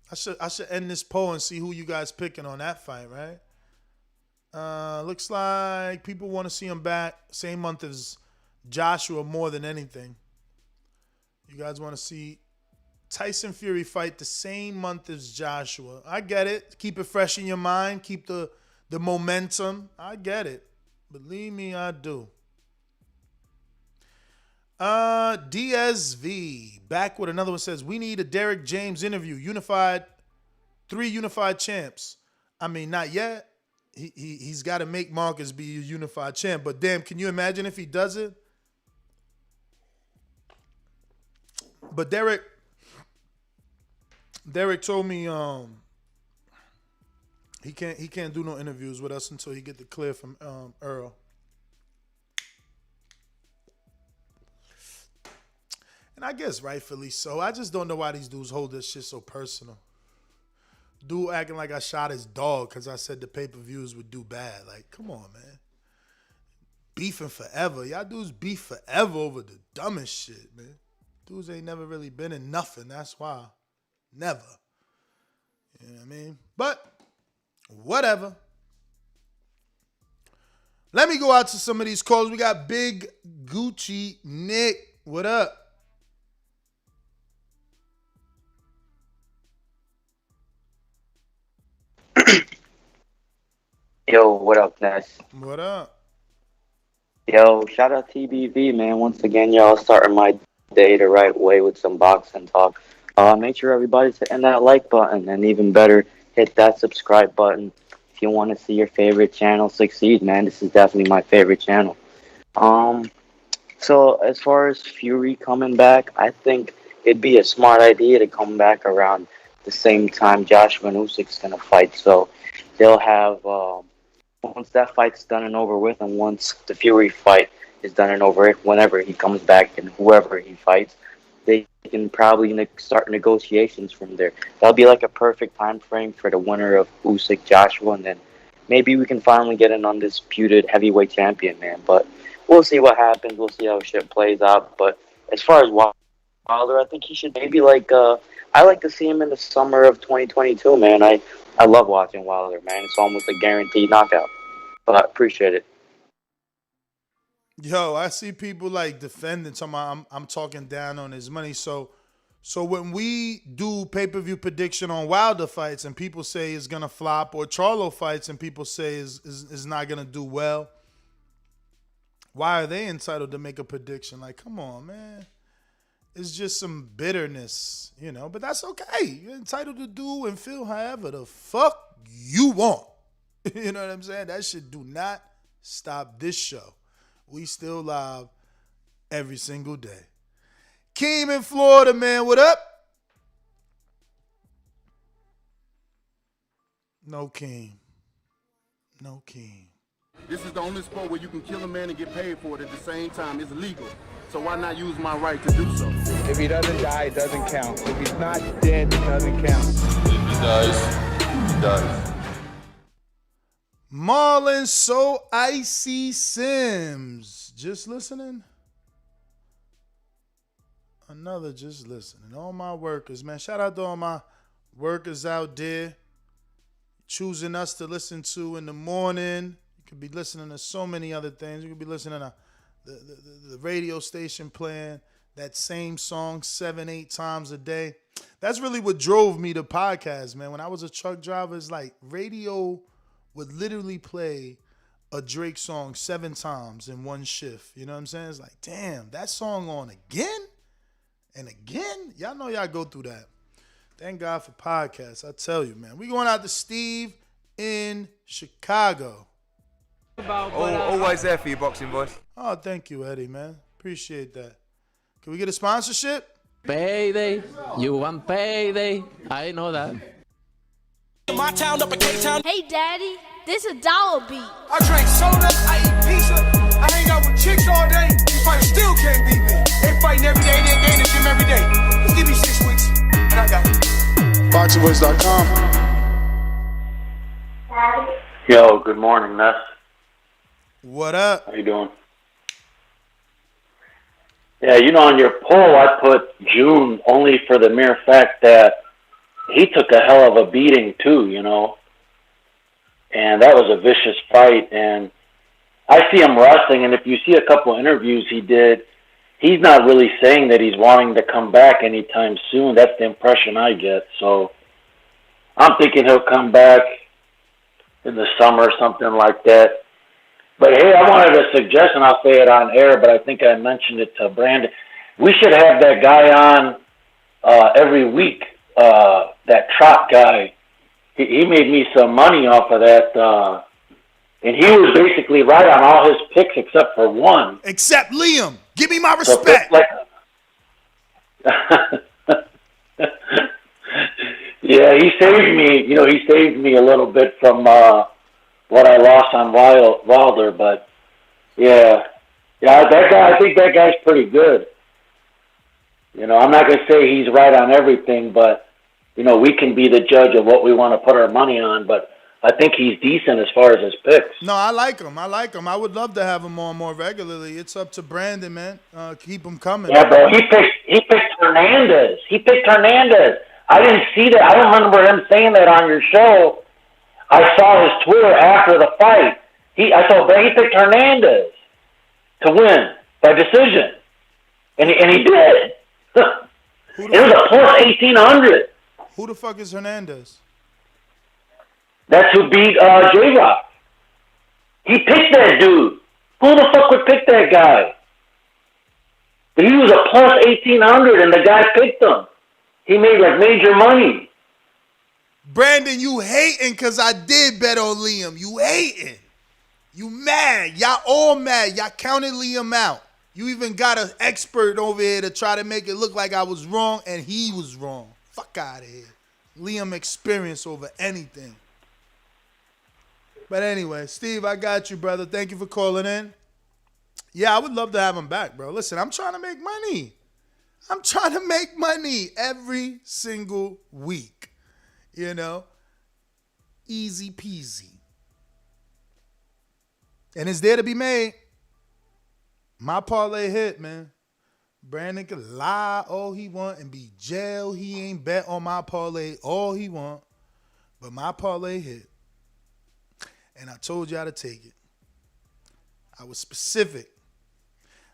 Speaker 8: I should end this poll and see who you guys picking on that fight, right? Looks like people want to see him back same month as Joshua more than anything. You guys want to see Tyson Fury fight the same month as Joshua. I get it. Keep it fresh in your mind. Keep the momentum. I get it. Believe me, I do. DSV back with another one. Says we need a Derrick James interview. Three unified champs. I mean, not yet. He's got to make Marcus be a unified champ. But damn, can you imagine if he does it? But Derrick told me he can't do no interviews with us until he get the clear from Earl. And I guess rightfully so. I just don't know why these dudes hold this shit so personal. Dude acting like I shot his dog because I said the pay-per-views would do bad. Like, come on, man. Beefing forever. Y'all dudes beef forever over the dumbest shit, man. Dudes ain't never really been in nothing. That's why. Never. You know what I mean? But, whatever. Let me go out to some of these calls. We got Big Gucci Nick. What up?
Speaker 12: Yo, what up, Ness?
Speaker 8: What up?
Speaker 12: Yo, shout out TBV, man. Once again, y'all starting my day the right way with some boxing talk. Make sure everybody's hitting that like button, and even better, hit that subscribe button if you want to see your favorite channel succeed, man. This is definitely my favorite channel. So as far as Fury coming back, I think it'd be a smart idea to come back around the same time Joshua and Usyk's gonna fight. So they'll have once that fight's done and over with, and once the Fury fight is done and over with, whenever he comes back and whoever he fights, they can probably start negotiations from there. That'll be like a perfect time frame for the winner of Usyk Joshua, and then maybe we can finally get an undisputed heavyweight champion, man. But we'll see what happens. We'll see how shit plays out. But as far as Wilder, I think he should maybe I like to see him in the summer of 2022, man. I love watching Wilder, man. It's almost a guaranteed knockout. But I appreciate it.
Speaker 8: Yo, I see people like defending. I'm talking down on his money. So when we do pay-per-view prediction on Wilder fights and people say it's gonna flop, or Charlo fights and people say is not gonna do well, why are they entitled to make a prediction? Like, come on, man. It's just some bitterness, you know. But that's okay. You're entitled to do and feel however the fuck you want. You know what I'm saying? That shit do not stop this show. We still live every single day. Keem in Florida, man. What up? No Keem. No Keem.
Speaker 13: This is the only sport where you can kill a man and get paid for it at the same time. It's illegal. So why not use my right to do so?
Speaker 14: If he doesn't die, it doesn't count. If he's not dead, it doesn't count.
Speaker 15: If he dies, he dies.
Speaker 8: Marlon So Icy Sims. Just listening? Another just listening. All my workers, man. Shout out to all my workers out there choosing us to listen to in the morning. You could be listening to so many other things. You could be listening to the radio station playing that same song 7-8 times a day. That's really what drove me to podcast, man. When I was a truck driver, it's like radio would literally play a Drake song 7 times in one shift. You know what I'm saying? It's like, damn, that song on again and again? Y'all know y'all go through that. Thank God for podcasts. I tell you, man. We going out to Steve in Chicago.
Speaker 16: Always there for you, boxing boys.
Speaker 8: Oh, thank you, Eddie, man. Appreciate that. Can we get a sponsorship?
Speaker 17: Payday. You want payday. I know that.
Speaker 18: My town up in K-Town.
Speaker 19: Hey, Daddy, this a dollar beat.
Speaker 18: I drink soda, I eat pizza. I hang out with chicks all day. These fighters still can't beat me. They fighting every day, they in the gym every day. Just give me 6 weeks, and I got it.
Speaker 5: BoxingVoice.com.
Speaker 12: Yo, good morning, Ness.
Speaker 8: What up?
Speaker 12: How you doing? Yeah, on your poll, I put June only for the mere fact that he took a hell of a beating too, and that was a vicious fight. And I see him wrestling, and if you see a couple interviews he did, he's not really saying that he's wanting to come back anytime soon. That's the impression I get. So I'm thinking he'll come back in the summer, something like that. But hey, I wanted a suggestion. I'll say it on air, but I think I mentioned it to Brandon. We should have that guy on every week. That Trot guy. He made me some money off of that, and he was basically right on all his picks except for one.
Speaker 8: Except Liam. Give me my respect.
Speaker 12: Yeah, he saved me. He saved me a little bit from what I lost on Wilder, but yeah, that guy. I think that guy's pretty good. I'm not gonna say he's right on everything, but we can be the judge of what we want to put our money on. But I think he's decent as far as his picks.
Speaker 8: No, I like him. I would love to have him on more regularly. It's up to Brandon, man. Keep him coming.
Speaker 12: Yeah, bro. He picked Hernandez. I didn't see that. I don't remember him saying that on your show. I saw his Twitter after the fight. I saw he picked Hernandez to win by decision, and he did. It was a plus 1,800.
Speaker 8: Who the fuck is Hernandez?
Speaker 12: That's who beat J-Rock. He picked that dude. Who the fuck would pick that guy? He was a plus 1,800, and the guy picked him. He made major money.
Speaker 8: Brandon, you hating because I did bet on Liam. You hating. You mad. Y'all all mad. Y'all counted Liam out. You even got an expert over here to try to make it look like I was wrong, and he was wrong. Fuck out of here. Liam experience over anything. But anyway, Steve, I got you, brother. Thank you for calling in. Yeah, I would love to have him back, bro. Listen, I'm trying to make money. I'm trying to make money every single week. Easy peasy. And it's there to be made. My parlay hit, man. Brandon can lie all he want and be jail. He ain't bet on my parlay all he want. But my parlay hit. And I told you how to take it. I was specific.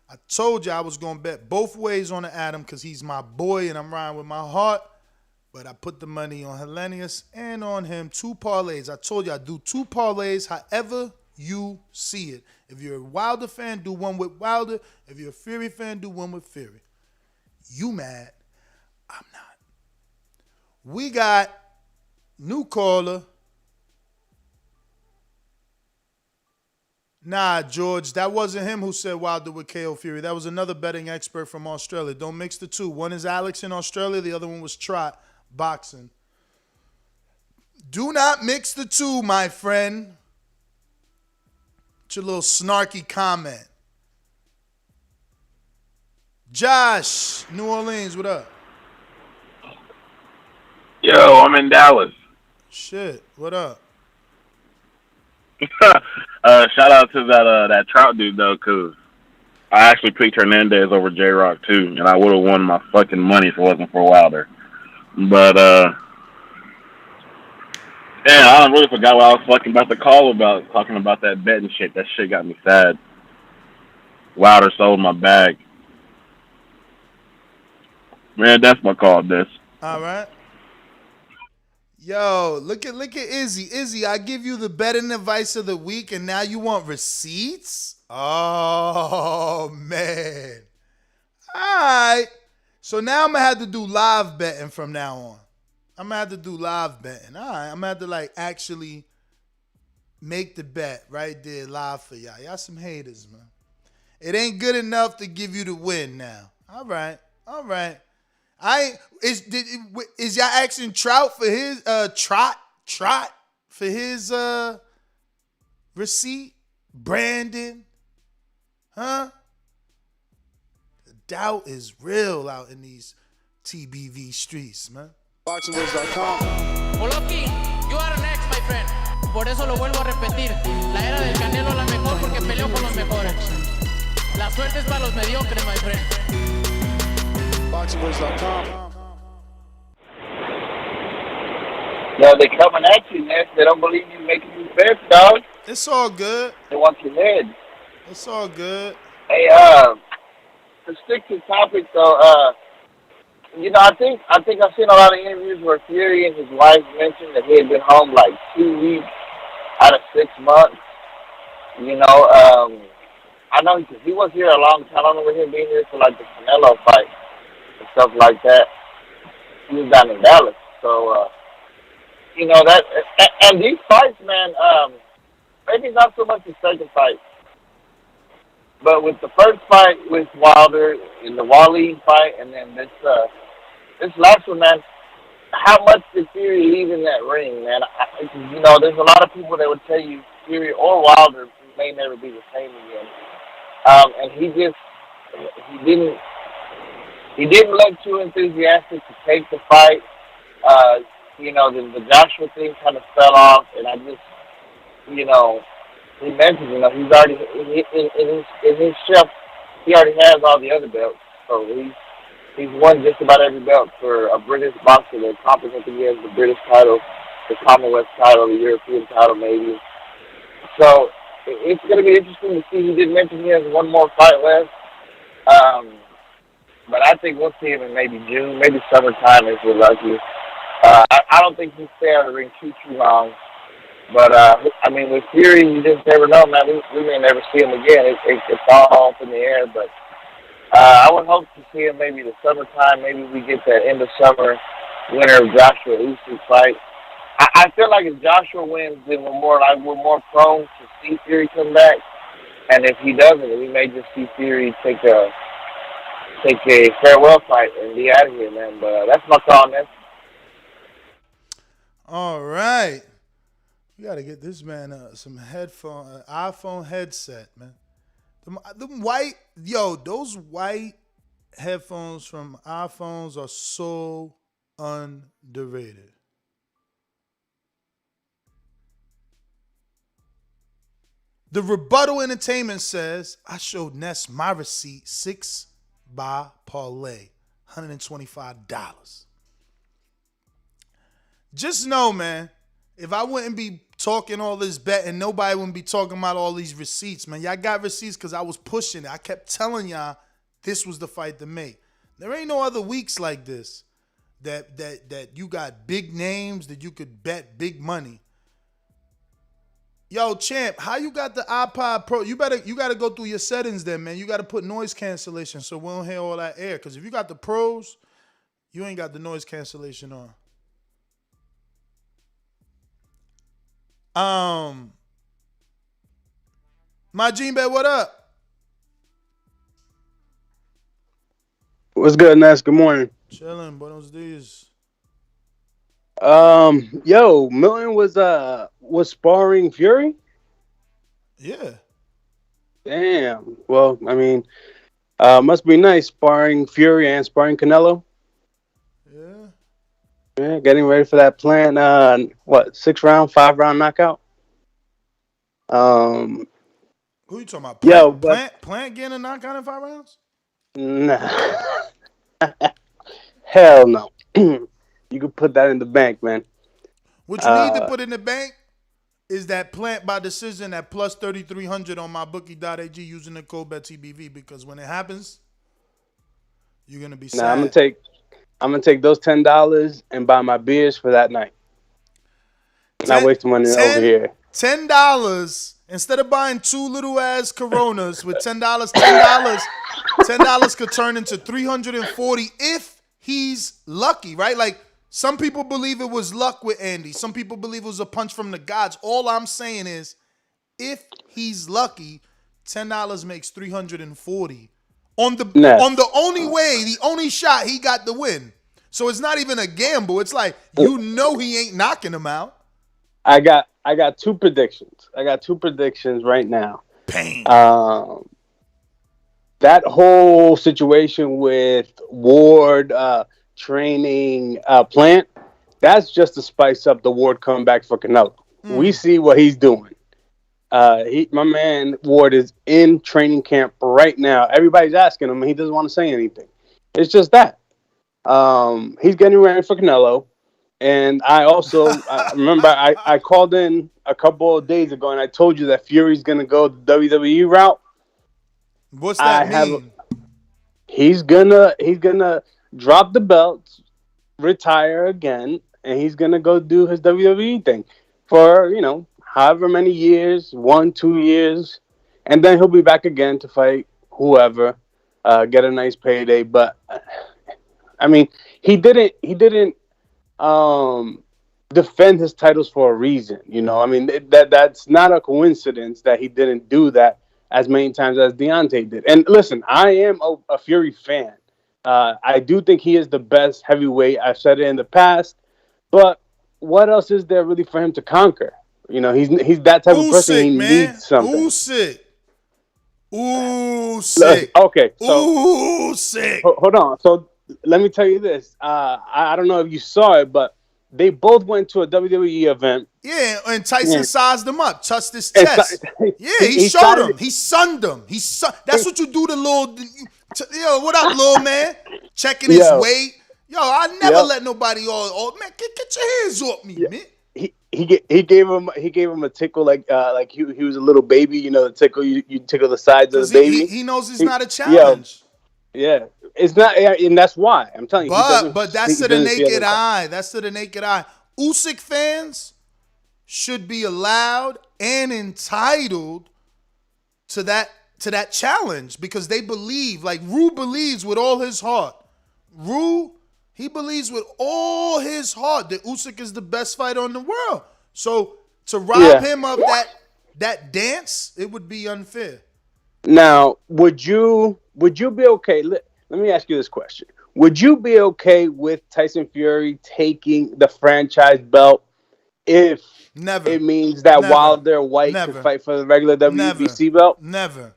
Speaker 8: I told you I was going to bet both ways on the Adam because he's my boy and I'm riding with my heart. But I put the money on Hellenius and on him. 2 parlays. I told you I'd do 2 parlays however you see it. If you're a Wilder fan, do one with Wilder. If you're a Fury fan, do one with Fury. You mad? I'm not. We got new caller. Nah, George, that wasn't him who said Wilder would KO Fury. That was another betting expert from Australia. Don't mix the two. One is Alex in Australia. The other one was Trot, boxing. Do not mix the two, my friend. It's your little snarky comment. Josh, New Orleans, what up?
Speaker 20: Yo, I'm in Dallas.
Speaker 8: Shit, what up?
Speaker 20: Shout out to that Trout dude though, cause I actually picked Hernandez over J-Rock too, and I would have won my fucking money if it wasn't for Wilder. But yeah, I really forgot what I was fucking about to call about, talking about that bet and shit. That shit got me sad. Wilder sold my bag. Man, that's my call, this.
Speaker 8: All right. Yo, look at Izzy. Izzy, I give you the betting advice of the week, and now you want receipts? Oh, man. All right. So now I'm going to have to do live betting from now on. I'm going to have to do live betting. All right. I'm going to have to, actually make the bet right there live for y'all. Y'all some haters, man. It ain't good enough to give you the win now. All right. Is y'all asking Trout for his Trot for his receipt? Brandon? Huh? The doubt is real out in these TBV streets, man.
Speaker 5: BoxingWords.com.
Speaker 17: Poloki, you are next, my friend. Por eso lo vuelvo a repetir. La era del Canelo la mejor porque peleó con los mejores. La suerte es para los mediocres, my friend.
Speaker 5: BoxingWords.com.
Speaker 12: No, they coming at you, man. They don't believe you making these bets, dog.
Speaker 8: It's all good.
Speaker 12: They want your head.
Speaker 8: It's all good.
Speaker 12: Hey, to stick to the topic though, I think I've seen a lot of interviews where Fury and his wife mentioned that he had been home like 2 weeks out of 6 months. I know he was here a long time. I don't remember him being here for like the Canelo fight and stuff like that. He was down in Dallas, so that. And these fights, man, maybe not so much the second fight, but with the first fight with Wilder in the Wally fight, and then this last one, man. How much did Fury leave in that ring, man? There's a lot of people that would tell you Fury or Wilder may never be the same again. And he didn't look too enthusiastic to take the fight. The Joshua thing kind of fell off, and I just, he mentioned, he's already in his shelf. He already has all the other belts, so he's won just about every belt for a British boxer. The competent he has the British title, the Commonwealth title, the European title, maybe. So it's going to be interesting to see. He did mention he has one more fight left. But I think we'll see him in maybe June, maybe summertime if we're lucky. I don't think he'll stay out of the ring too long. But, with Fury, you just never know, man. We may never see him again. It's all up in the air. But I would hope to see him maybe the summertime. Maybe we get that end of summer winner of Joshua Usyk fight. I feel like if Joshua wins, then we're more prone to see Fury come back. And if he doesn't, we may just see Fury take a farewell fight and be out of here, man. But that's my call, man.
Speaker 8: All right. We got to get this man some iPhone headset, man. Those white headphones from iPhones are so underrated. The Rebuttal Entertainment says, I showed Ness my receipt, 6 by parlay, $125. Just know, man, if I wouldn't be talking all this betting, nobody wouldn't be talking about all these receipts, man. Y'all got receipts because I was pushing it. I kept telling y'all this was the fight to make. There ain't no other weeks like this that you got big names that you could bet big money. Yo, champ, how you got the iPod Pro? You gotta go through your settings then, man. You gotta put noise cancellation so we don't hear all that air. Because if you got the Pros, you ain't got the noise cancellation on. My Gene Bet, what up?
Speaker 21: What's good, Ness? Good morning.
Speaker 8: Chilling, buenos dias.
Speaker 21: Milton was sparring Fury?
Speaker 8: Yeah.
Speaker 21: Damn. Well, must be nice sparring Fury and sparring Canelo.
Speaker 8: Yeah.
Speaker 21: Yeah, getting ready for that planned 6-round, 5-round knockout.
Speaker 8: Who you talking about? Plant getting a knockout in 5 rounds?
Speaker 21: Nah. Hell no. You could put that in the bank, man.
Speaker 8: What you need to put in the bank is that Plant by decision at plus 3,300 on mybookie.ag using the code BETTBV, because when it happens, you're gonna be sad.
Speaker 21: I'm gonna take those $10 and buy my beers for that night. Not wasting money over here.
Speaker 8: $10 instead of buying 2 little ass Coronas with $10 could turn into $340 if he's lucky, right? Like, some people believe it was luck with Andy. Some people believe it was a punch from the gods. All I'm saying is, if he's lucky, $10 makes $340 on
Speaker 21: Nah.
Speaker 8: the only way, the only shot he got the win. So it's not even a gamble. It's like he ain't knocking him out.
Speaker 21: I got two predictions. I got two predictions right now.
Speaker 8: Pain.
Speaker 21: That whole situation with Ward training Plant, that's just to spice up the Ward comeback for Canelo. We see what he's doing. My man Ward is in training camp right now. Everybody's asking him, and he doesn't want to say anything. It's just that. He's getting ready for Canelo. And I also remember I called in a couple of days ago, and I told you that Fury's going to go the WWE route.
Speaker 8: What's that mean?
Speaker 21: He's gonna drop the belt, retire again, and he's gonna go do his WWE thing for however many years, 1-2 years, and then he'll be back again to fight whoever, get a nice payday. But I mean, he didn't defend his titles for a reason. I mean that's not a coincidence that he didn't do that as many times as Deontay did. And listen, I am a Fury fan. I do think he is the best heavyweight. I've said it in the past. But what else is there really for him to conquer? He's that type of person. He needs something.
Speaker 8: Usyk.
Speaker 21: Okay. So,
Speaker 8: Usyk.
Speaker 21: Hold on. So let me tell you this. I don't know if you saw it, but they both went to a WWE event.
Speaker 8: Yeah, and Tyson sized him up, touched his chest. He showed him. He sunned him. That's what you do to little. Yo, what up, little man? Checking his weight. Yo, I never let nobody man. Get your hands off me, man.
Speaker 21: He gave him a tickle like he was a little baby. The tickle you tickle the sides of the baby.
Speaker 8: He knows it's not a challenge.
Speaker 21: Yeah. It's not, and that's why I'm telling you.
Speaker 8: But that's to the naked eye. That's to the naked eye. Usyk fans should be allowed and entitled to that challenge because they believe, like Rue believes with all his heart. He believes with all his heart that Usyk is the best fighter in the world. So to rob him of that dance, it would be unfair.
Speaker 21: Now, would you be okay? Let me ask you this question. Would you be okay with Tyson Fury taking the franchise belt if it means that Wilder White can fight for the regular WBC belt?
Speaker 8: Never.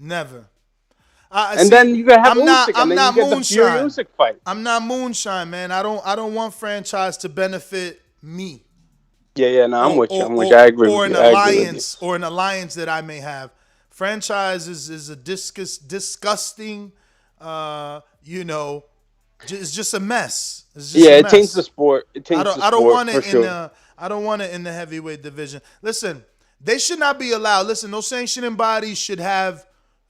Speaker 21: Then you can have Usyk, and then you get the Fury Usyk fight.
Speaker 8: I'm not moonshine, man. I don't want franchise to benefit me.
Speaker 21: Yeah. No, I'm with you. I agree.
Speaker 8: Or an alliance that I may have. Franchise is a disgusting. It's just a mess.
Speaker 21: It taints the sport.
Speaker 8: I don't want it I don't want it in the heavyweight division. Listen, they should not be allowed. Listen, those sanctioning bodies should have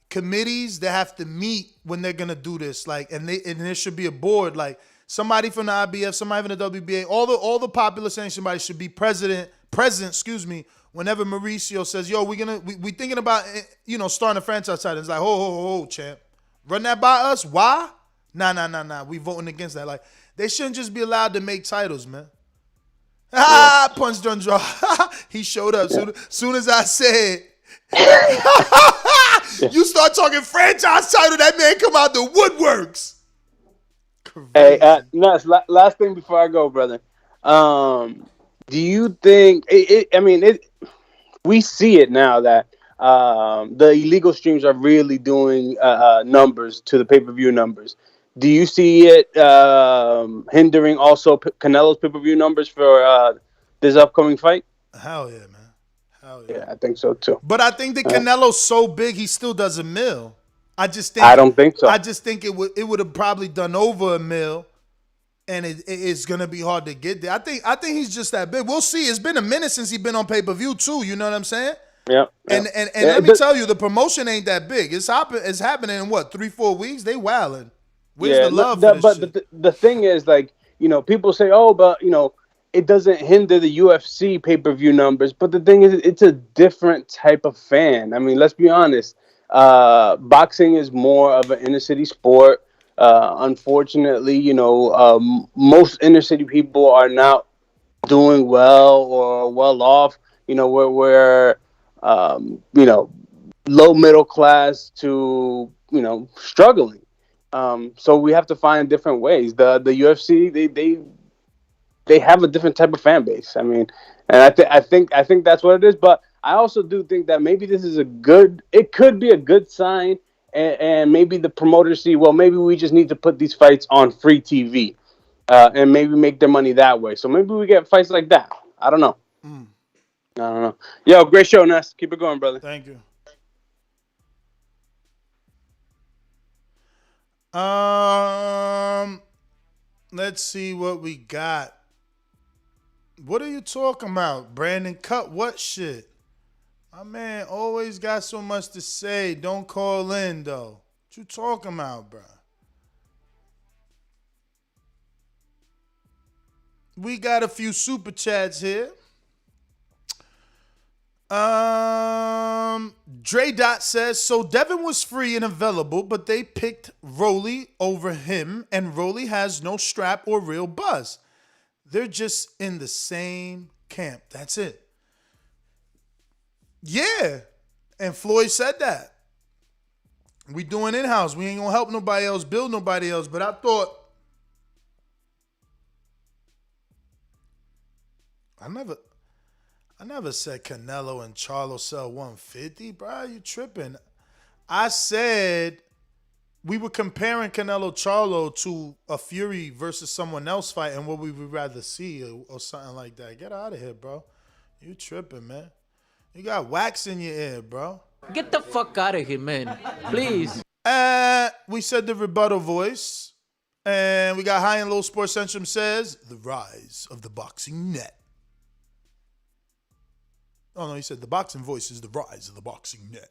Speaker 8: committees that have to meet when they're gonna do this. And there should be a board. Like somebody from the IBF, somebody from the WBA, all the popular sanctioning bodies should be present. Whenever Mauricio says, "Yo, we thinking about starting a franchise title," it's like, "Ho, champ, run that by us? Why? Nah. We voting against that. Like they shouldn't just be allowed to make titles, man." Punch done draw. He showed up soon as I said. You start talking franchise title, that man come out the woodworks.
Speaker 21: Hey, last thing before I go, brother. Do you think we see it now that the illegal streams are really doing numbers to the pay-per-view numbers? Do you see it hindering also Canelo's pay-per-view numbers for this upcoming fight?
Speaker 8: Hell yeah, man.
Speaker 21: Yeah, I think so too.
Speaker 8: But I think that Canelo's so big, he still does $1 million. I don't think so. I just think it would have probably done over $1 million. And it's gonna be hard to get there. I think he's just that big. We'll see. It's been a minute since he's been on pay-per-view too. You know what I'm saying?
Speaker 21: Yeah.
Speaker 8: And let me tell you, the promotion ain't that big. It's happening in what 3-4 weeks. They wilding. Where's the love for this shit?
Speaker 21: The thing is, people say, but it doesn't hinder the UFC pay-per-view numbers. But the thing is, it's a different type of fan. I mean, let's be honest. Boxing is more of an inner city sport. Unfortunately, most inner city people are not doing well or well off. We're low middle class to struggling. So we have to find different ways. The UFC they have a different type of fan base. I mean, and I think that's what it is. But I also do think that maybe this is it could be a good sign, and maybe the promoters see, well, maybe we just need to put these fights on free TV, and maybe make their money that way. So maybe we get fights like that. I don't know. I don't know. Yo, great show, Ness. Keep it going, brother.
Speaker 8: Thank you. Let's see what we got. What are you talking about, Brandon? Cut what shit? My man always got so much to say. Don't call in, though. What you talking about, bro? We got a few super chats here. Dre Dot says, so Devin was free and available, but they picked Rolly over him, and Rolly has no strap or real buzz. They're just in the same camp. That's it. Yeah. And Floyd said that. We doing in-house. We ain't gonna help nobody else, build nobody else. But I thought, I never said Canelo and Charlo sell 150, bro. You tripping. I said we were comparing Canelo Charlo to a Fury versus someone else fight and what we would rather see or something like that. Get out of here, bro. You tripping, man. You got wax in your ear, bro.
Speaker 2: Get the fuck out of here, man. Please.
Speaker 8: We said the rebuttal voice. And we got High and Low Sports Centrum says, the rise of the boxing net. Oh, no, he said the boxing voice is the rise of the boxing net.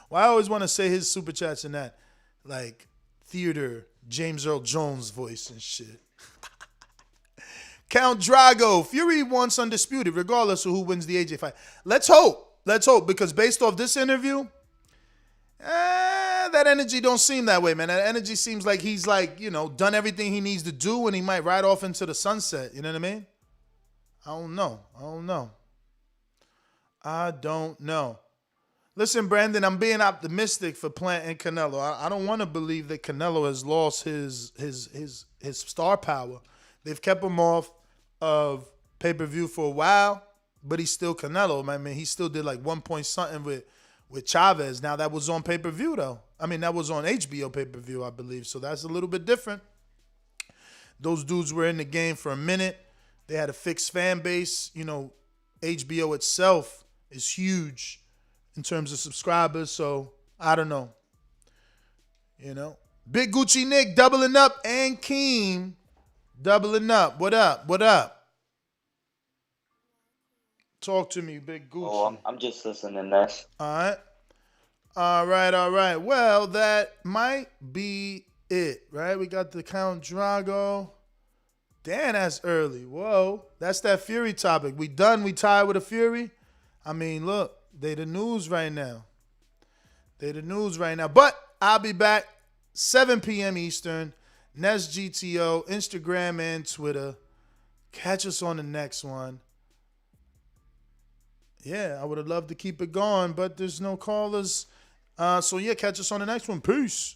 Speaker 8: Well, I always want to say his super chats in that, like, theater, James Earl Jones voice and shit. Count Drago, Fury wants undisputed, regardless of who wins the AJ fight. Let's hope. Let's hope, because based off this interview, that energy don't seem that way, man. That energy seems like he's, like, done everything he needs to do, and he might ride off into the sunset. You know what I mean? I don't know. Listen, Brandon, I'm being optimistic for Plant and Canelo. I don't want to believe that Canelo has lost his star power. They've kept him off of pay-per-view for a while, but he's still Canelo. I mean, he still did like 1 point something with Chavez. Now, that was on pay-per-view, though. I mean, that was on HBO pay-per-view, I believe. So that's a little bit different. Those dudes were in the game for a minute. They had a fixed fan base. HBO itself is huge in terms of subscribers, so I don't know. Big Gucci Nick doubling up and Keem doubling up. What up? Talk to me, Big Gucci.
Speaker 12: Oh, I'm just listening, Ness.
Speaker 8: All right. Well, that might be it, right? We got the Count Drago. Damn, that's early. Whoa. That's that Fury topic. We done? We tied with a Fury? I mean, look, they the news right now. But I'll be back 7 p.m. Eastern. Nest GTO, Instagram and Twitter. Catch us on the next one. Yeah, I would have loved to keep it going, but there's no callers. So, yeah, catch us on the next one. Peace.